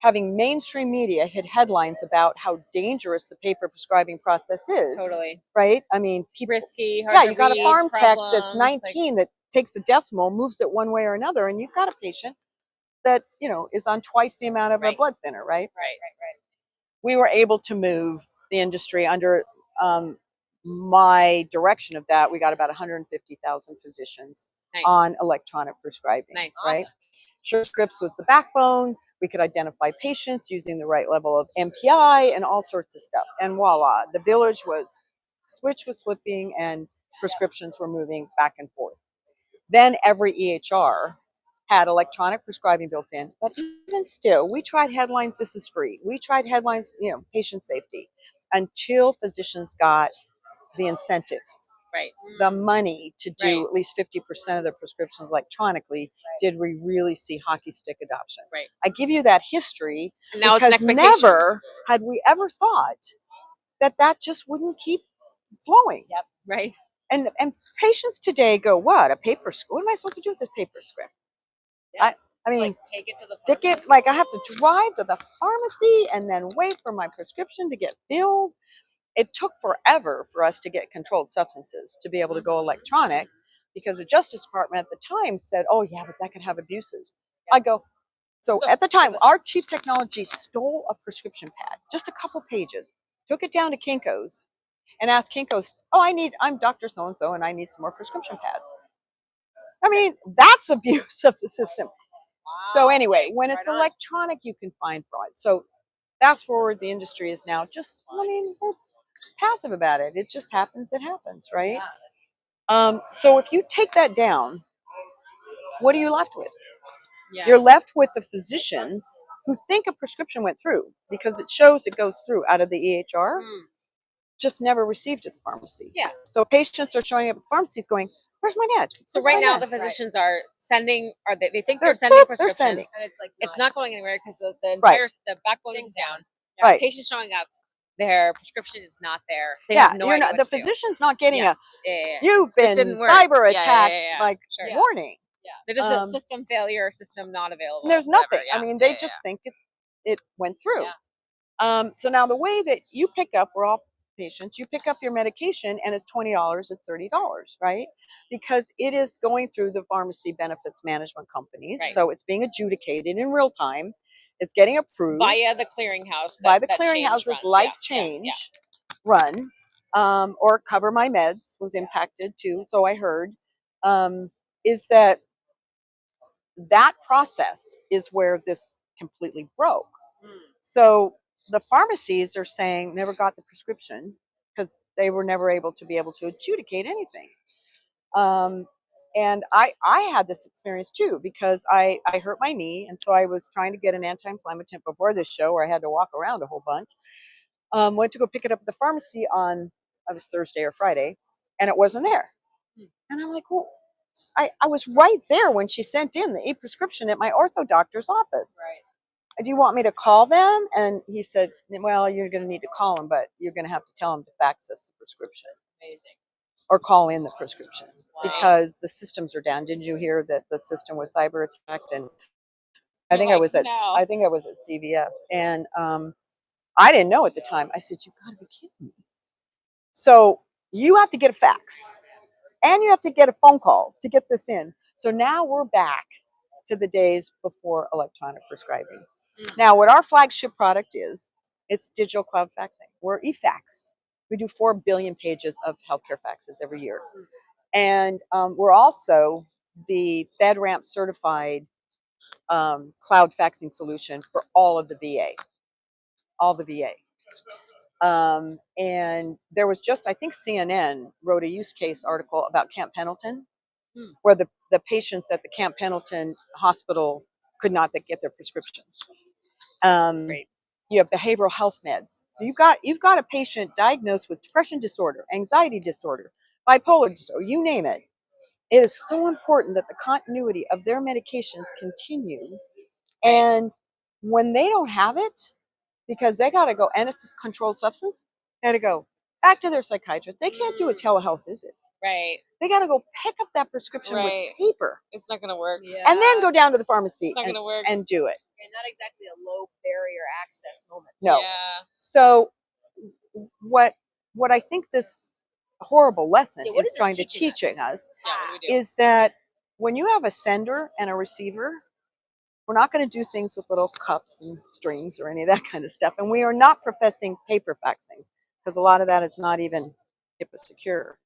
Having mainstream media hit headlines about how dangerous the paper prescribing process is. Totally. Right? I mean, people, Risky, hard yeah, to you got a read, farm tech that's problems, 19 that takes a decimal, moves it one way or another, and you've got a patient that, you know, is on twice the amount of a Right. blood thinner, right? Right. We were able to move the industry under my direction of that. We got about 150,000 physicians Nice. on electronic prescribing. Nice. Right? SureScripts was the backbone. We could identify patients using the right level of MPI and all sorts of stuff. And voila, the village was, switch was flipping and prescriptions were moving back and forth. Then every EHR had electronic prescribing built in, but even still, we tried headlines, this is free. We tried headlines, you know, patient safety, until physicians got the incentives, Right. the money to do Right. at least 50% of their prescriptions electronically. Did we really see hockey stick adoption? Right. I give you that history And now it's an because expectation. never had we ever thought that just wouldn't keep flowing. Yep. Right. And patients today go, what, a paper script? What am I supposed to do with this paper script? Yeah. I mean, Like, take it to the stick pharmacy. it, like I have to drive to the pharmacy and then wait for my prescription to get filled. It took forever for us to get controlled substances to be able to go electronic, because the Justice Department at the time said, oh yeah, but that could have abuses. I go, so at the time, our chief technology stole a prescription pad, just a couple pages, took it down to Kinko's and asked Kinko's, oh, I'm Dr. So-and-so and I need some more prescription pads. I mean, that's abuse of the system. So anyway, when it's electronic, you can find fraud. So fast forward, the industry is now just, I mean, we're passive about it. It just happens, it happens, right? So if you take that down, what are you left with? Yeah. You're left with the physicians who think a prescription went through because it shows it goes through out of the EHR, just never received at the pharmacy. Yeah. So patients are showing up at pharmacies going, where's my med? So Where's right my now med? the physicians are sending, are they think They're they're sending they're prescriptions. sending. And it's like It's not going anywhere because the Right. entire the backbone is down. Right. Patient showing up, their prescription is not there. They Yeah, have no you're idea not, what the to do. physician's not getting Yeah. a, Yeah. you've This been didn't work. cyber Yeah, attacked, like Sure. warning. They're just a Um, system failure, system not available. There's whatever. nothing. Yeah. I mean, they just think it went through. Yeah. So now the way that you pick up, we're all patients, you pick up your medication and it's $20, it's $30, right? Because it is going through the pharmacy benefits management companies. Right. So it's being adjudicated in real time. It's getting approved via the clearinghouse. by the that Change clearinghouse's runs. Life Yeah, Change run, or Cover My Meds was impacted too. So I heard, is that process is where this completely broke. So the pharmacies are saying never got the prescription because they were never able to adjudicate anything. And I had this experience too because I hurt my knee, and so I was trying to get an anti-inflammatory before this show where I had to walk around a whole bunch. Went to go pick it up at the pharmacy on, it was Thursday or Friday, and it wasn't there. And I'm like, well, I was right there when she sent in the e-prescription at my ortho doctor's office. Right. Do you want me to call them? And he said, well, you're going to need to call them, but you're going to have to tell them to fax us the prescription. Amazing. Or call in the prescription. Wow. Because the systems are down. Didn't you hear that the system was cyber attacked? And I You're think like, I was at no. I think I was at CVS, and I didn't know at the time. I said, "You got to be kidding me!" So you have to get a fax, and you have to get a phone call to get this in. So now we're back to the days before electronic prescribing. Now, what our flagship product is, it's digital cloud faxing. We're eFax. We do 4 billion pages of healthcare faxes every year. And we're also the FedRAMP certified cloud faxing solution for all of the VA, all the VA. And there was just, I think CNN wrote a use case article about Camp Pendleton, where the patients at the Camp Pendleton hospital could not get their prescriptions. Great. You have behavioral health meds. So you've got a patient diagnosed with depression disorder, anxiety disorder, bipolar disorder, you name it. It is so important that the continuity of their medications continue. And when they don't have it, because they got to go, and it's this controlled substance, they got to go back to their psychiatrist. They can't do a telehealth visit. Right. They got to go pick up that prescription with paper. It's not going to work. Yeah. And then go down to the pharmacy It's not going to work. and do it. And not exactly a low barrier access moment. No. Yeah. So what I think this horrible lesson what is is this trying to teaching teaching us? us Yeah, what do we do? is that when you have a sender and a receiver, we're not going to do things with little cups and strings or any of that kind of stuff. And we are not professing paper faxing, because a lot of that is not even HIPAA secure.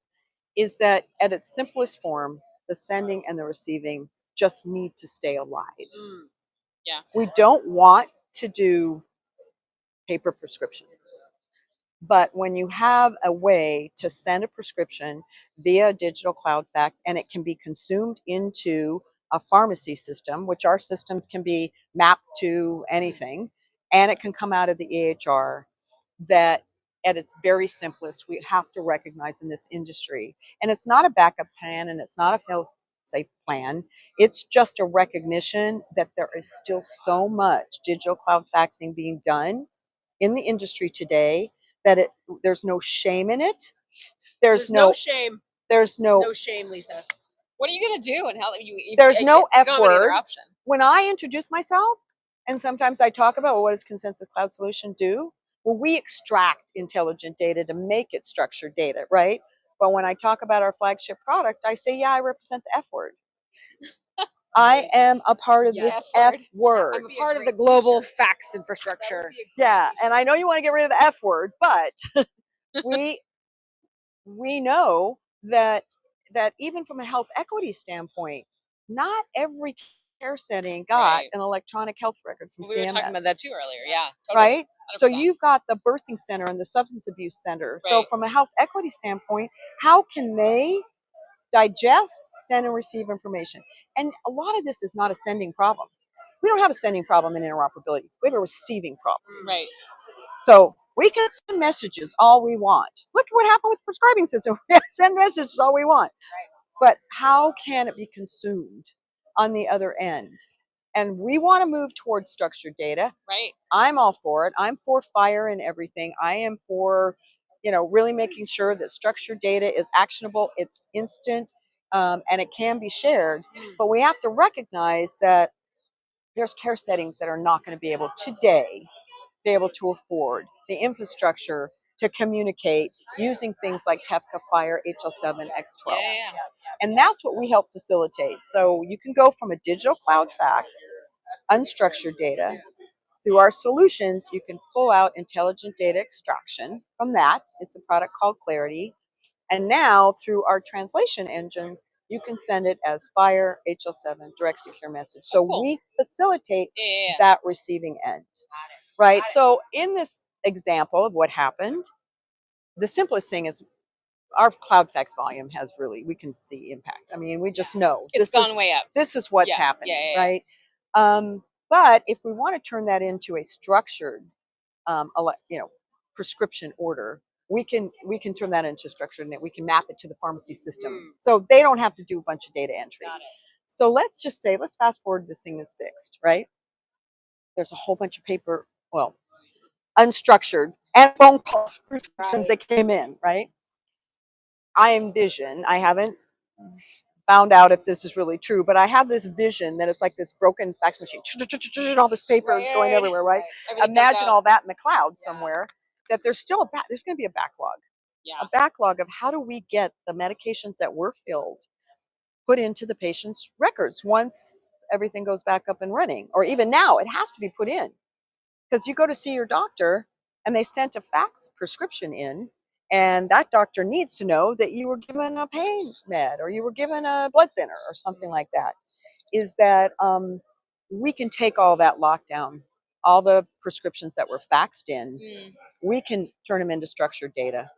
Is that at its simplest form, the sending and the receiving just need to stay alive. Yeah. We don't want to do paper prescription. But when you have a way to send a prescription via digital cloud fax, and it can be consumed into a pharmacy system, which our systems can be mapped to anything, and it can come out of the EHR, that at its very simplest, we have to recognize in this industry, and it's not a backup plan and it's not a fail-safe plan, it's just a recognition that there is still so much digital cloud faxing being done in the industry today that there's no shame in it. There's no shame. There's no shame, Lisa. What are you going to do? And how you? There's no F don't have any other word. option. When I introduce myself, and sometimes I talk about, well, what does Consensus Cloud Solution do? Well, we extract intelligent data to make it structured data, right? But when I talk about our flagship product, I say, yeah, I represent the F word. I am a part of this F word. I'm a part of the global fax infrastructure. Yeah, and I know you want to get rid of the F word, but we know that even from a health equity standpoint, not every care setting got an electronic health record from We were CMS. talking about that too earlier. Yeah, totally. Right? 100%. So you've got the birthing center and the substance abuse center. So Right. from a health equity standpoint, how can they digest, send, and receive information? And a lot of this is not a sending problem. We don't have a sending problem in interoperability. We have a receiving problem. Right. So we can send messages all we want. Look at what happened with the prescribing system. We send messages all we want. But how can it be consumed on the other end? And we want to move towards structured data. Right. I'm all for it. I'm for FHIR and everything. I am for, really making sure that structured data is actionable, it's instant, and it can be shared. But we have to recognize that there's care settings that are not going to be able today be able to afford the infrastructure to communicate using things like TEFCA, FHIR, HL7, X12. Yeah. And that's what we help facilitate. So you can go from a digital cloud fax, unstructured data, Through our solutions, you can pull out intelligent data extraction from that. It's a product called Clarity. And now through our translation engines, you can send it as FHIR, HL7, direct secure message. So cool. we facilitate Yeah. that receiving end. Right? So in this example of what happened, the simplest thing is our cloud fax volume has really, we can see impact. I mean, we just know It's gone way up. this is what's Yeah, happening, yeah, yeah, right? But if we want to turn that into a structured, prescription order, we can turn that into structured, and we can map it to the pharmacy system, so they don't have to do a bunch of data entry. Got it. So let's just say, let's fast forward, this thing is fixed, right? There's a whole bunch of paper, well, unstructured, and phone calls, prescriptions that came in, right? I envision, I haven't found out if this is really true, but I have this vision that it's like this broken fax machine, all this paper is going everywhere, right? Imagine all that in the cloud somewhere, that there's still there's going to be a backlog. A backlog of how do we get the medications that were filled put into the patient's records once everything goes back up and running, or even now it has to be put in, because you go to see your doctor and they sent a fax prescription in, and that doctor needs to know that you were given a pain med, or you were given a blood thinner, or something like that. Is that we can take all that lockdown, all the prescriptions that were faxed in, we can turn them into structured data,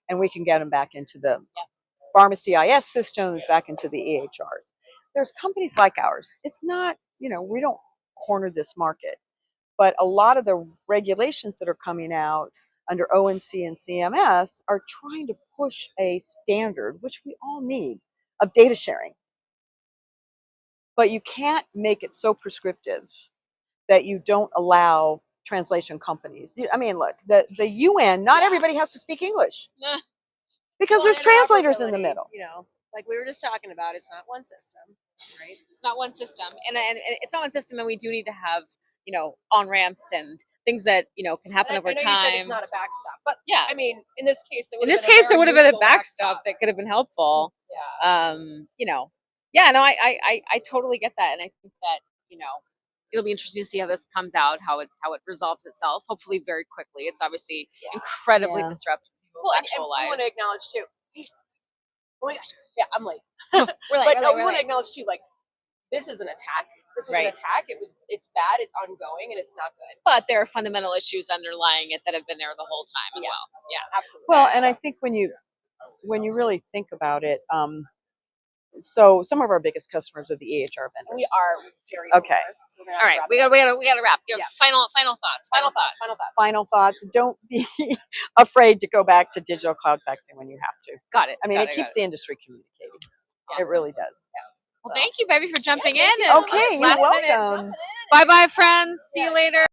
and we can get them back into the pharmacy IS systems, back into the EHRs. There's companies like ours. It's not, we don't corner this market, but a lot of the regulations that are coming out under ONC and CMS are trying to push a standard, which we all need, of data sharing. But you can't make it so prescriptive that you don't allow translation companies. I mean, look, the UN, not everybody has to speak English, because there's translators in the middle. Like we were just talking about, it's not one system, right? It's not one system, and it's not one system, and we do need to have on ramps and things that can happen over I know time. you said it's not a backstop, but yeah, I mean, in this case, there would have been a backstop that could have been helpful. Yeah. Yeah, no, I totally get that, and I think that it'll be interesting to see how this comes out, how it resolves itself. Hopefully, very quickly. It's obviously incredibly disruptive to people's actual lives. We want to acknowledge too. Oh my gosh, yeah, I'm late. We're late. We want to acknowledge too, like, this is an attack. This was an attack. It's bad. It's ongoing, and it's not good. But there are fundamental issues underlying it that have been there the whole time as well. Yeah, absolutely. Well, and I think when you really think about it, so some of our biggest customers are the EHR vendors. We are very okay. So all right, we got to wrap. Final thoughts. Final thoughts. Don't be afraid to go back to digital cloud faxing when you have to. Got it. I mean, it keeps the industry communicating. Awesome. It really does. Well, thank you, baby, for jumping in. Okay, you're welcome. Bye, friends. See you later.